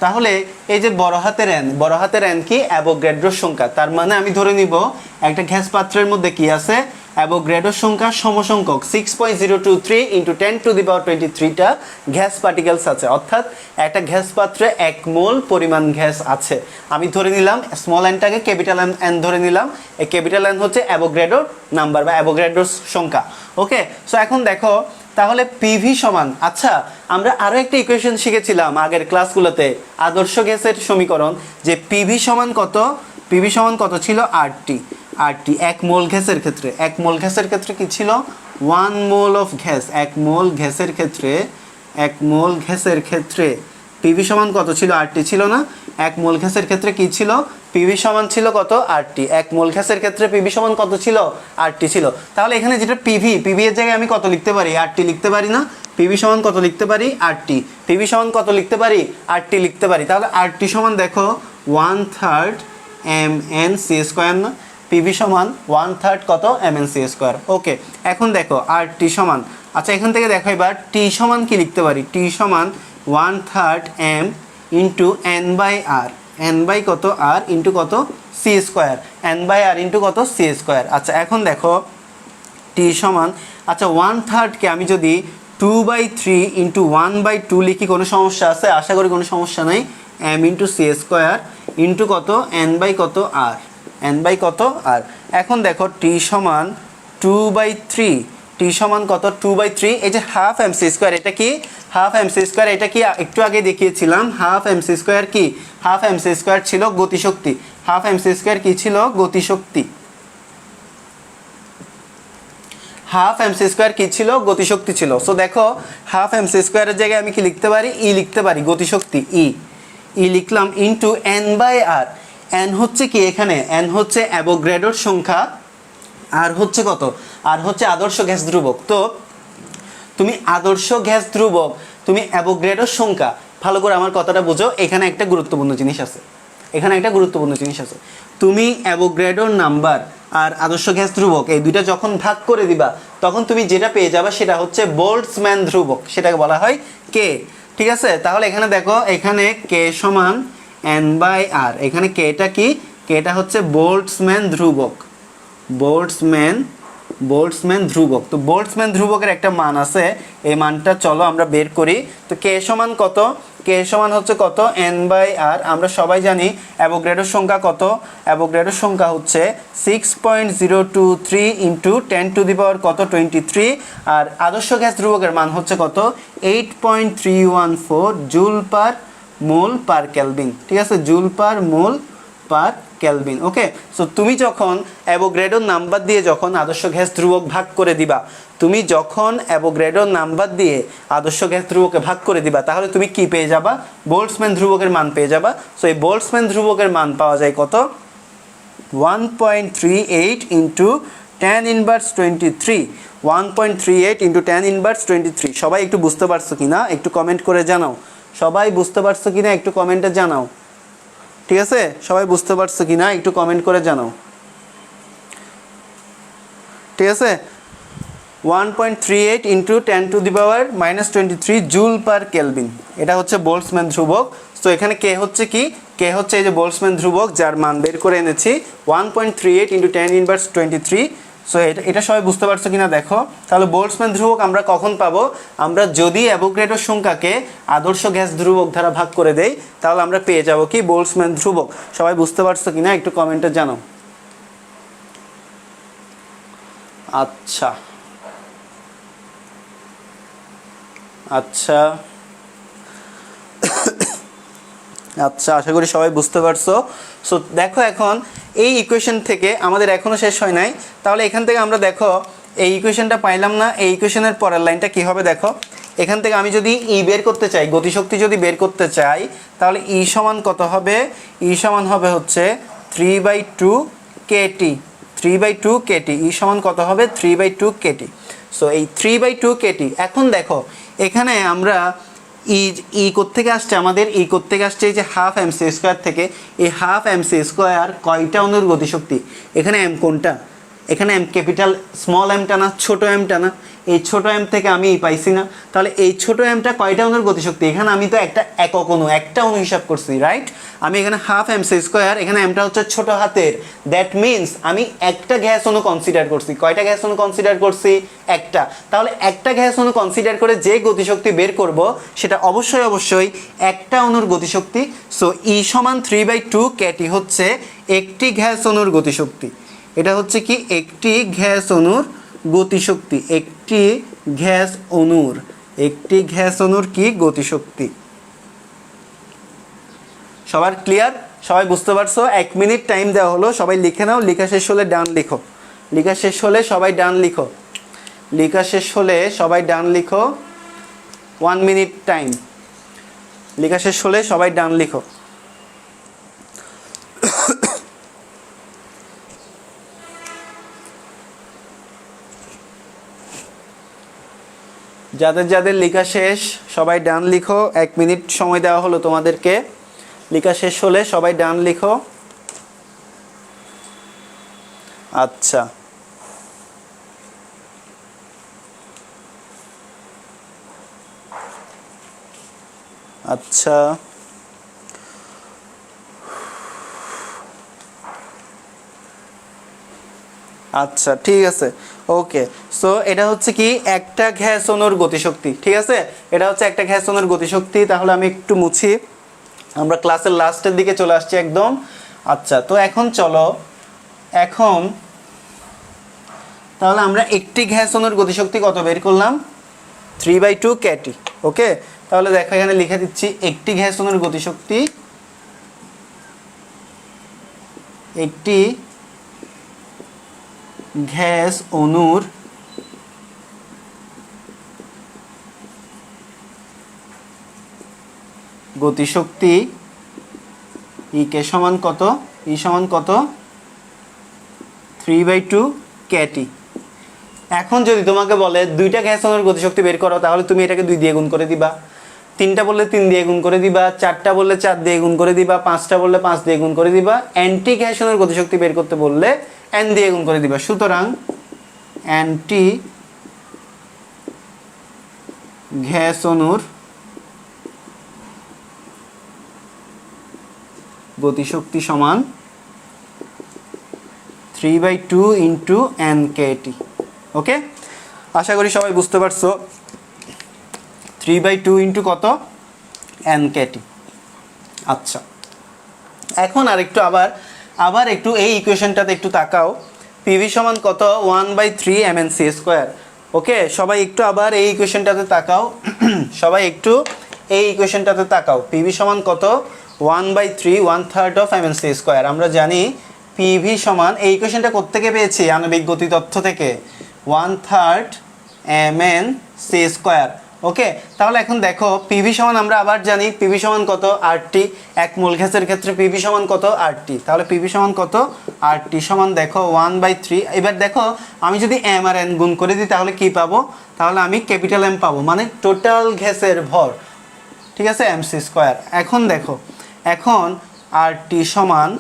তাহলে এই যে বড় হাতের এন কি, অ্যাভোগাড্রোর সংখ্যা। তার মানে আমি ধরে নিব একটা গ্যাস পাত্রের মধ্যে কি আছে, অ্যাভোগাড্রোর সংখ্যা সমসংখ্যক 6.023 × 10⁻23টা গ্যাস পার্টিকেলস আছে, অর্থাৎ একটা গ্যাস পাত্রে 1 মোল পরিমাণ গ্যাস আছে। আমি ধরে নিলাম স্মল এনটাকে ক্যাপিটাল এন ধরে নিলাম, এই ক্যাপিটাল এন হচ্ছে অ্যাভোগাড্রোর নাম্বার বা অ্যাভোগাড্রোর সংখ্যা। ওকে, সো এখন দেখো, তাহলে পিভি সমান, আচ্ছা আমরা আরও একটা ইকুয়েশন শিখেছিলাম আগের ক্লাসগুলোতে, আদর্শ গ্যাসের সমীকরণ, যে পিভি সমান কত ছিল, RT। 1 মোল গ্যাসের ক্ষেত্রে কি ছিল, 1 মোল অফ গ্যাস, 1 মোল গ্যাসের ক্ষেত্রে, 1 মোল গ্যাসের ক্ষেত্রে পিভি সমান কত ছিল? আরটি ছিল না? 1 মোল গ্যাসের ক্ষেত্রে কি ছিল? পিভি সমান ছিল কত? আরটি। 1 মোল গ্যাসের ক্ষেত্রে পিভি সমান কত ছিল? আরটি ছিল। তাহলে এখানে যেটা পিভি, পিভি এর জায়গায় আমি কত লিখতে পারি? আরটি লিখতে পারি না? পিভি সমান কত লিখতে পারি? আরটি। পিভি সমান কত লিখতে পারি? আরটি লিখতে পারি। তাহলে আরটি সমান দেখো 1/3 mn/c² না? পিভি সমান 1/3 কত? mn/c²। ওকে, এখন দেখো আরটি সমান, আচ্ছা এখান থেকে দেখো এবার টি সমান কি লিখতে পারি? টি সমান 1/3 m ইন্টু n/r, n/ কত? r ইন্টু কত? c², n/r ইন্টু কত? c²। আচ্ছা এখন দেখো টি সমান, আচ্ছা 1/3 কে আমি যদি 2/3 ইন্টু 1/2 লিখি, কোনো সমস্যা আছে? আশা করি কোনো সমস্যা নাই। m ইন্টু c² ইন্টু কত? n/ কত? r, n/ কত? r। এখন দেখো টি সমান 2/3, টি সমান কত? 2/3, এই যে হাফ mc², এটা কি? হাফ mc², এটা কি একটু আগে দেখিয়েছিলাম? হাফ mc² কি? হাফ mc² ছিল গতিশক্তি। হাফ mc² কি ছিল? গতিশক্তি। হাফ mc² কি ছিল? গতিশক্তি ছিল। সো দেখো হাফ mc² এর জায়গায় আমি কি লিখতে পারি? ই লিখতে পারি, গতিশক্তি ই। ই লিখলাম ইন্টু n/r, n হচ্ছে কি এখানে? n হচ্ছে অ্যাভোগাড্রোর সংখ্যা, আর হচ্ছে কত? আর হচ্ছে আদর্শ গ্যাস ধ্রুবক। তো তুমি আদর্শ গ্যাস ধ্রুবক, তুমি অ্যাভোগাড্রোর সংখ্যা, ভালো করে আমার কথাটা বুঝো, এখানে একটা গুরুত্বপূর্ণ জিনিস আছে, এখানে একটা গুরুত্বপূর্ণ জিনিস আছে। তুমি অ্যাভোগাড্রোর নাম্বার আর আদর্শ গ্যাস ধ্রুবক এই দুইটা যখন ভাগ করে দিবা, তখন তুমি যেটা পেয়ে যাবে সেটা হচ্ছে বোল্টজম্যান ধ্রুবক, সেটাকে বলা হয় কে। ঠিক আছে, তাহলে এখানে দেখো, এখানে কে সমান n/r, এখানে কেটা কি? কেটা হচ্ছে বোল্টজম্যান ধ্রুবক, বোল্টজম্যান ধ্রুবক। তো বোল্টজম্যান ধ্রুবকের একটা মান আছে, এই মানটা চলো আমরা বের করি। তো কে সমান কত? কে সমান হচ্ছে কত? n/r। আমরা সবাই জানি অ্যাভোগাড্রোর সংখ্যা কত? অ্যাভোগাড্রোর সংখ্যা হচ্ছে 6.023 ইন্টু 10⁻³ কত? 23। আর আদর্শ গ্যাস ধ্রুবকের মান হচ্ছে কত? 8.314 joule per mole per kelvin. ঠিক আছে, joule per mole per kelvin. Okay, so তুমি যখন অ্যাভোগাড্রোর নাম্বার দিয়ে যখন আদর্শ গ্যাস ধ্রুবক ভাগ করে দিবা, তুমি যখন অ্যাভোগাড্রোর নাম্বার দিয়ে আদর্শ গ্যাস ধ্রুবকে ভাগ করে দিবা, তাহলে তুমি কি পেয়ে যাবা? বোল্টজম্যান ধ্রুবকের মান পেয়ে যাবা। সো এই বোল্টজম্যান ধ্রুবকের মান পাওয়া যায় কত? 1.38 ইন্টু 10⁻23, 1.38 ইন্টু 10⁻23। সবাই একটু বুঝতে পারছো কিনা একটু কমেন্ট করে জানাও। সবাই বুঝতে পারছো কিনা একটু কমেন্টে জানাও। ঠিক আছে, সবাই বুঝতে পারছো কিনা একটু কমেন্ট করে জানাও। ঠিক আছে, 1.38 ইন্টু 10⁻23 জুল পার কেলভিন, এটা হচ্ছে বোল্টজম্যান ধ্রুবক। তো এখানে কে হচ্ছে কি? কে হচ্ছে এই যে বোল্টজম্যান ধ্রুবক, যার মান বের করে এনেছি 1.38 ইন্টু 10⁻23। সো এটা সবাই বুঝতে পারছো কিনা দেখো। তাহলে বোল্টজম্যান ধ্রুবক আমরা কখন পাবো? আমরা যদি অ্যাভোগাড্রোর সংখ্যাকে আদর্শ গ্যাস ধ্রুবক দ্বারা ভাগ করে দেই, তাহলে আমরা পেয়ে যাব কি? বোল্টজম্যান ধ্রুবক। সবাই বুঝতে পারছো কিনা একটু কমেন্টে জানাও। আচ্ছা আচ্ছা আচ্ছা, আশা করি সবাই বুঝতে পারছো। সো দেখো এখন এই ইকুয়েশন থেকে আমাদের এখনও শেষ হয় নাই। তাহলে এখান থেকে আমরা দেখো এই ইকুয়েশনটা পাইলাম না, এই ইকুয়েশনের পরের লাইনটা কী হবে দেখো। এখান থেকে আমি যদি ই বের করতে চাই, গতিশক্তি যদি বের করতে চাই, তাহলে ই সমান কত হবে? ই সমান হবে হচ্ছে 3/2 kT, 3/2 kT। ই সমান কত হবে? 3/2 kT। সো এই 3/2 kT। এখন দেখো এখানে আমরা ই কোত্থেকে আসছে? আমাদের ই কোত্থেকে আসছে? এই যে হাফ mc² থেকে। এই হাফ mc² কয়টা অণুর গতিশক্তি? এখানে এম কোনটা? এখানে এম ক্যাপিটাল স্মল এমটা না, ছোটো এমটা না? এই ছোটো এম থেকে আমি পাইছি না, তাহলে এই ছোটো এমটা কয়টা অণুর গতিশক্তি? এখানে আমি তো একটা একক অণু, একটা অণু হিসাব করছি, রাইট? আমি এখানে হাফ mc², এখানে এমটা হচ্ছে ছোটো হাতের, দ্যাট মিনস আমি একটা গ্যাস অণু কনসিডার করছি। কয়টা গ্যাস অণু কনসিডার করছি? একটা। তাহলে একটা গ্যাস অণু কনসিডার করে যে গতিশক্তি বের করব সেটা অবশ্যই একটা অণুর গতিশক্তি। সো ই সমান 3/2 kT হচ্ছে একটি গ্যাস অণুর গতিশক্তি। এটা হচ্ছে কি? একটি গ্যাস অণুর গতিশক্তি, একটি গ্যাস অণুর কি? গতিশক্তি। সবার ক্লিয়ার? সবাই বুঝতে পারছো? 1 মিনিট টাইম দেওয়া হলো, সবাই লিখে নাও। লেখা শেষ হলে ডান লিখো, লেখা শেষ হলে সবাই ডান লিখো। লেখা শেষ হলে সবাই ডান লিখো। 1 মিনিট টাইম। লেখা শেষ হলে সবাই ডান লিখো। যাদের যাদের লেখা শেষ সবাই ডান লিখো। 1 মিনিট সময় দেওয়া হলো তোমাদেরকে। লেখা শেষ হলে সবাই ডান লিখো। আচ্ছা, আচ্ছা, আচ্ছা, ঠিক আছে, ওকে। সো এটা হচ্ছে কি একটা গ্যাস অণুর গতিশক্তি, ঠিক আছে, এটা হচ্ছে একটা গ্যাস অণুর গতিশক্তি। তাহলে আমি একটু মুছি, আমরা ক্লাসের লাস্টের দিকে চলে আসছি একদম। আচ্ছা, তো এখন চলো, এখন তাহলে আমরা একটি গ্যাস অণুর গতিশক্তি কত বের করলাম? 3/2 kT। ওকে, তাহলে দেখো এখানে লিখে দিচ্ছি একটি গ্যাস অণুর গতিশক্তি, একটি গ্যাস অণুর গতিশক্তি ই কে সমান কত? ই সমান কত? 3/2 kT। এখন যদি তোমাকে বলে দুইটা গ্যাস অণুর গতিশক্তি বের করো, তাহলে তুমি এটাকে 2 দিয়ে গুণ করে দিবা। 3টা বললে 3 দিয়ে গুণ করে দিবা। 4টা বললে 4 দিয়ে গুণ করে দিবা। 5টা বললে 5 দিয়ে গুণ করে দিবা। অ্যান্টি গ্যাস অণুর গতিশক্তি বের করতে বললে n দিয়ে গুণ করে দিবা। সুতরাং অ্যান্টি গ্যাস অণুর গতিশক্তি সমান 3/2 ইন্টু NKT। ওকে, আশা করি সবাই বুঝতে পারছো। 3/2 ইন্টু কত? NKT। আচ্ছা, এখন আরেকটু আবার একটু এই ইকুয়েশনটাতে একটু তাকাও। পিভি সমান কত? 1/3 mNc²। ওকে, সবাই একটু আবার এই ইকুয়েশনটাতে তাকাও। সবাই একটু এই ইকুয়েশনটাতে তাকাও। পিভি সমান কত? 1/3, 1/3 অফ mNc²। আমরা জানি পিভি সমান, এই ইকুয়েশনটা কোত্থেকে পেয়েছি? আণবিক গতি তত্ত্ব থেকে, 1/3 mNc²। ওকে, তাহলে এখন দেখো পিভি সমান আমরা আবার জানি পিভি সমান কত? RT। এক মোল গ্যাসের ক্ষেত্রে পিভি সমান কত? RT। তাহলে পিভি সমান কত? RT সমান দেখো 1/3। এবার দেখো আমি যদি m আর n গুণ করে দিই তাহলে কি পাবো? তাহলে আমি ক্যাপিটাল M পাবো, মানে টোটাল গ্যাসের ভর, ঠিক আছে, mc²। এখন দেখো, এখন RT সমান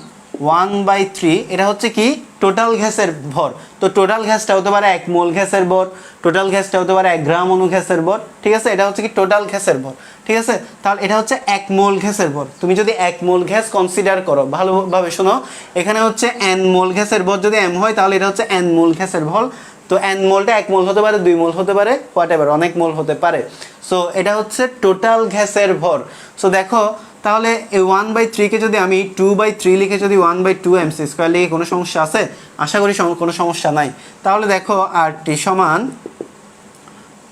1/3, এটা হচ্ছে কি? টোটাল গ্যাসের ভর। তো টোটাল গ্যাসটা হতে পারে 1 মোল গ্যাসের ভর, টোটাল গ্যাসটা হতে পারে 1 গ্রাম অণু গ্যাসের ভর, ঠিক আছে, এটা হচ্ছে কি টোটাল গ্যাসের ভর, ঠিক আছে। তাহলে এটা হচ্ছে 1 মোল গ্যাসের ভর। তুমি যদি 1 মোল গ্যাস কনসিডার করো, ভালোভাবে শোনো, এখানে হচ্ছে n মোল গ্যাসের ভর যদি m হয় তাহলে এটা হচ্ছে n মোল গ্যাসের ভর। তো n মোলটা 1 মোল হতে পারে, 2 মোল হতে পারে, হোয়াটএভার, অনেক মোল হতে পারে। সো এটা হচ্ছে টোটাল গ্যাসের ভর। সো দেখো তাহলে এই 1/3 কে যদি আমি 2/3 লিখে যদি 1/2 mc² লিখে কোনো সমস্যা আছে? আশা করি কোনো সমস্যা নাই। তাহলে দেখো RT সমান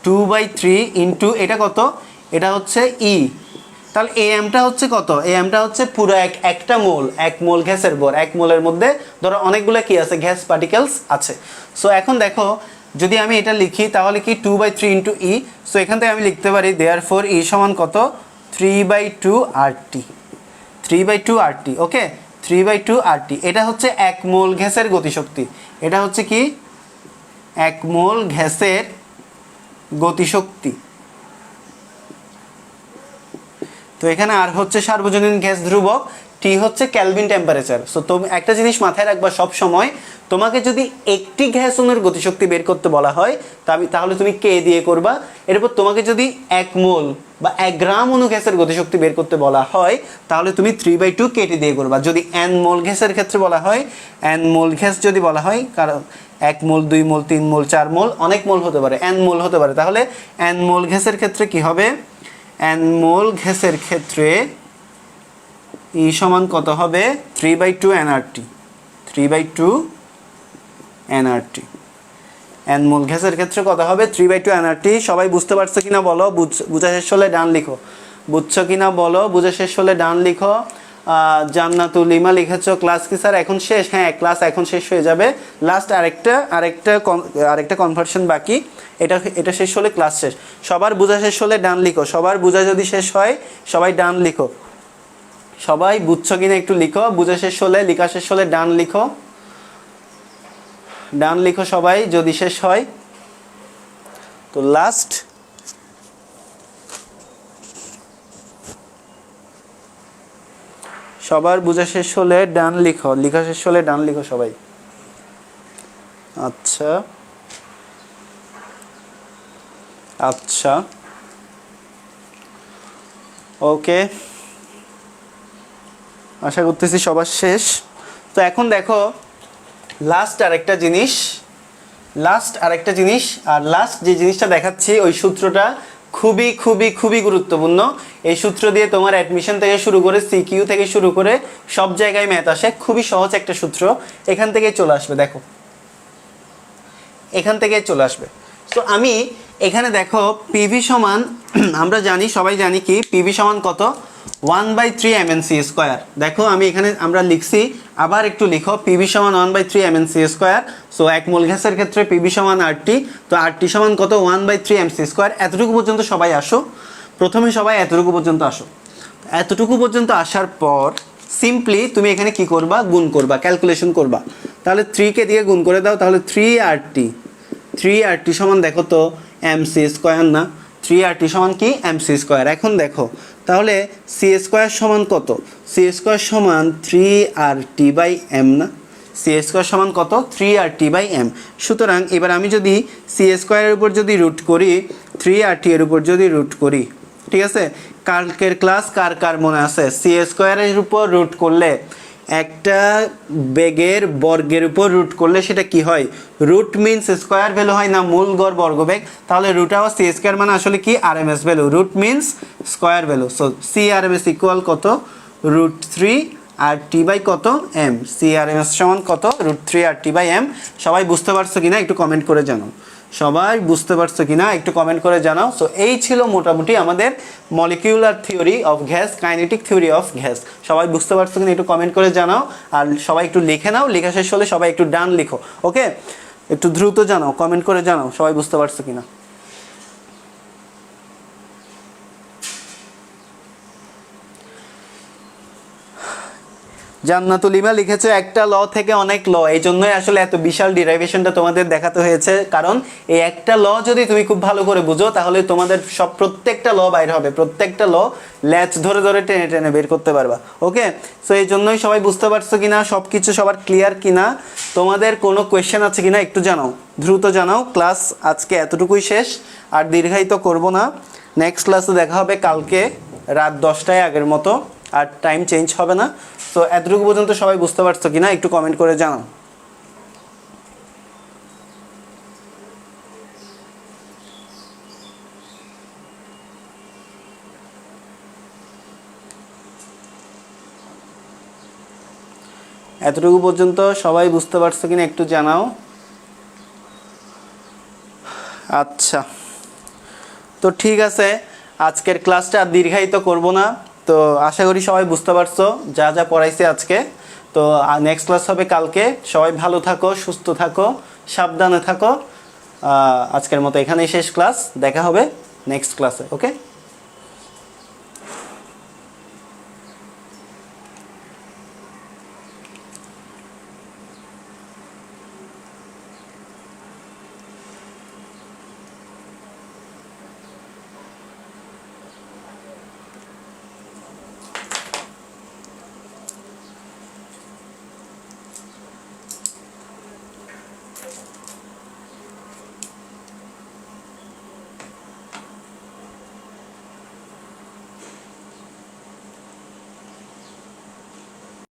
2/3 ইন্টু এটা কত? এটা হচ্ছে E। তাহলে amটা হচ্ছে কত? amটা হচ্ছে পুরো একটা মোল, 1 মোল গ্যাসের ভর। 1 মোলের মধ্যে ধরো অনেকগুলো কি আছে? গ্যাস পার্টিকেলস আছে। সো এখন দেখো যদি আমি এটা লিখি তাহলে কি 2/3 ইন্টু E। সো এখান থেকে আমি লিখতে পারি দেয়ারফর E সমান কত? 3/2 RT। 3/2 RT। ওকে, 3/2 RT। এটা হচ্ছে 1 মোল গ্যাসের গতিশক্তি। এটা হচ্ছে কি? 1 মোল গ্যাসের গতিশক্তি। তো এখানে আর হচ্ছে সার্বজনীন গ্যাস ধ্রুবক, টি হচ্ছে কেলভিন টেম্পারেচার। সো তুমি একটা জিনিস মাথায় রাখবা সব সময়, তোমাকে যদি একটি গ্যাস অণুর গতিশক্তি বের করতে বলা হয় তাহলে তুমি কে দিয়ে করবা। এরপর তোমাকে যদি 1 মোল বা 1 গ্রাম অণু গ্যাসের গতিশক্তি বের করতে বলা হয় তাহলে তুমি 3/2 kT দিয়ে করবা। যদি n মোল গ্যাসের ক্ষেত্রে বলা হয়, n মোল গ্যাস যদি বলা হয়, কারণ 1 মোল, 2 মোল, 3 মোল, 4 মোল, অনেক মোল হতে পারে, n মোল হতে পারে, তাহলে n মোল গ্যাসের ক্ষেত্রে কি হবে? n মোল গ্যাসের ক্ষেত্রে E সমান কত হবে? 3/2 nRT। 3/2 nRT। n মোল গ্যাসের ক্ষেত্রে কত হবে? 3/2 nRT। সবাই বুঝতে পারছো কিনা বলো? বুঝা শেষ হলে ডান লিখো। বুঝছো কিনা বলো? বুঝা শেষ হলে ডান লিখো। জান্নাতুল ইমা লিখেছো ক্লাস কি স্যার এখন শেষ? হ্যাঁ, ক্লাস এখন শেষ হয়ে যাবে। লাস্ট আরেকটা কনভার্সন বাকি, এটা শেষ হলে ক্লাস শেষ। সবার বোঝা শেষ হলে ডান লিখো। সবার বোঝা যদি শেষ হয় সবাই ডান লিখো। সবাই বুঝছো কিনা একটু লিখো। বোঝা শেষ হলে, লেখা শেষ হলে ডান লিখো। ডান লিখো সবাই যদি শেষ হয়। তো লাস্ট সবার বোঝা শেষ হলে ডান লিখো, লেখা শেষ হলে ডান লিখো সবাই। আচ্ছা আচ্ছা ওকে, আশা করতেছি সবার শেষ। তো এখন দেখো লাস্ট আরেকটা জিনিস, আর লাস্ট যে জিনিসটা দেখাচ্ছি ওই সূত্রটা খুবই খুবই খুবই গুরুত্বপূর্ণ। এই সূত্র দিয়ে তোমার অ্যাডমিশন থেকে শুরু করে সিকিউ থেকে শুরু করে সব জায়গায় ম্যাথ আসে। খুবই সহজ একটা সূত্র, এখান থেকেই চলে আসবে। দেখো এখান থেকেই চলে আসবে। তো আমি এখানে দেখো পিভি সমান আমরা জানি, সবাই জানি কি পিভি সমান কত? 1/3 mnc স্কোয়ার। দেখো আমি এখানে আমরা লিখছি, আবার একটু লিখো পিভি সমান 1/3 mnc স্কোয়ার। সো এক মোল গ্যাসের ক্ষেত্রে পিভি সমান RT। তো RT সমান কত? 1/3 mc স্কোয়ার। এতটুকু পর্যন্ত সবাই আসো। প্রথমে সবাই এতটুকু পর্যন্ত আসো। এতটুকু পর্যন্ত আসার পর সিম্পলি তুমি এখানে কি করবা? গুণ করবা, ক্যালকুলেশন করবা। তাহলে 3 কে দিয়ে গুণ করে দাও, তাহলে 3RT সমান দেখো তো mc স্কোয়ার না? 3RT সমান কি? mc square. এখন দেখো তাহলে সি স্কোয়ার সমান কত? সি স্কোয়ার সমান 3RT/m না? সি স্কোয়ার সমান কত? 3RT/m। সুতরাং এবার আমি যদি সি স্কোয়ারের উপর যদি রুট করি, 3RT এর উপর যদি রুট করি, ঠিক আছে? কালকের ক্লাস কার কার মনে আছে? সি স্কোয়ারের উপর রুট করলে, একটা বেগের বর্গের উপর রুট করলে সেটা কি হয়? রুট মিনস স্কোয়ার ভ্যালু হয় না, মূল গড় বর্গবেগ। তাহলে রুট আওয়ার সি স্কোয়ার মানে আসলে কি? RMS value. Root means square value. So C RMS equal কত? √3RT/ কত? m। সি RMS সমান কত? √3RT/m। সবাই বুঝতে পারছো কিনা একটু কমেন্ট করে জানাও। সবাই বুঝতে পারছো কিনা একটু কমেন্ট করে জানাও। সো এই ছিল মোটামুটি আমাদের molecular theory of gas, kinetic theory of gas. সবাই বুঝতে পারছো কিনা একটু কমেন্ট করে জানাও। আর সবাই একটু লিখে নাও, লেখা শেষ হলে সবাই একটু ডান লিখো। ওকে, একটু দ্রুত জানাও, কমেন্ট করে জানাও সবাই বুঝতে পারছো কিনা। জান্নাতুল ইমা লিখেছে একটা ল থেকে অনেক ল, এই জন্যই আসলে এত বিশাল ডিরাইভেশনটা তোমাদের দেখাতে হয়েছে। কারণ এই একটা ল যদি তুমি খুব ভালো করে বুঝো তাহলে তোমাদের প্রত্যেকটা ল বাইর হবে, প্রত্যেকটা ল ল্যাচ ধরে ধরে টেনে টেনে বের করতে পারবা। ওকে, সো এই জন্যই সবাই বুঝতে পারছো কিনা, সব কিছু সবার ক্লিয়ার কিনা, তোমাদের কোনো কোয়েশ্চেন আছে কিনা একটু জানাও, দ্রুত জানাও। ক্লাস আজকে এতটুকুই শেষ, আর দীর্ঘায়িত করব না। নেক্সট ক্লাসে দেখা হবে কালকে রাত 10টায় আগের মতো, আর টাইম চেঞ্জ হবে না। তো এতটুকু পর্যন্ত সবাই বুঝতে পারছো কিনা একটু কমেন্ট করে জানাও। এতটুকু পর্যন্ত সবাই বুঝতে পারছো কিনা একটু জানাও। আচ্ছা, তো ঠিক আছে, আজকের ক্লাসটা আর দীর্ঘায়িত করব না। তো আশা করি সবাই বুঝতে পারছো যা যা পড়াইছে আজকে। তো নেক্সট ক্লাস হবে কালকে। সবাই ভালো থাকো, সুস্থ থাকো, সাবধানে থাকো। আজকের মতো এখানেই শেষ ক্লাস, দেখা হবে নেক্সট ক্লাসে। ওকে।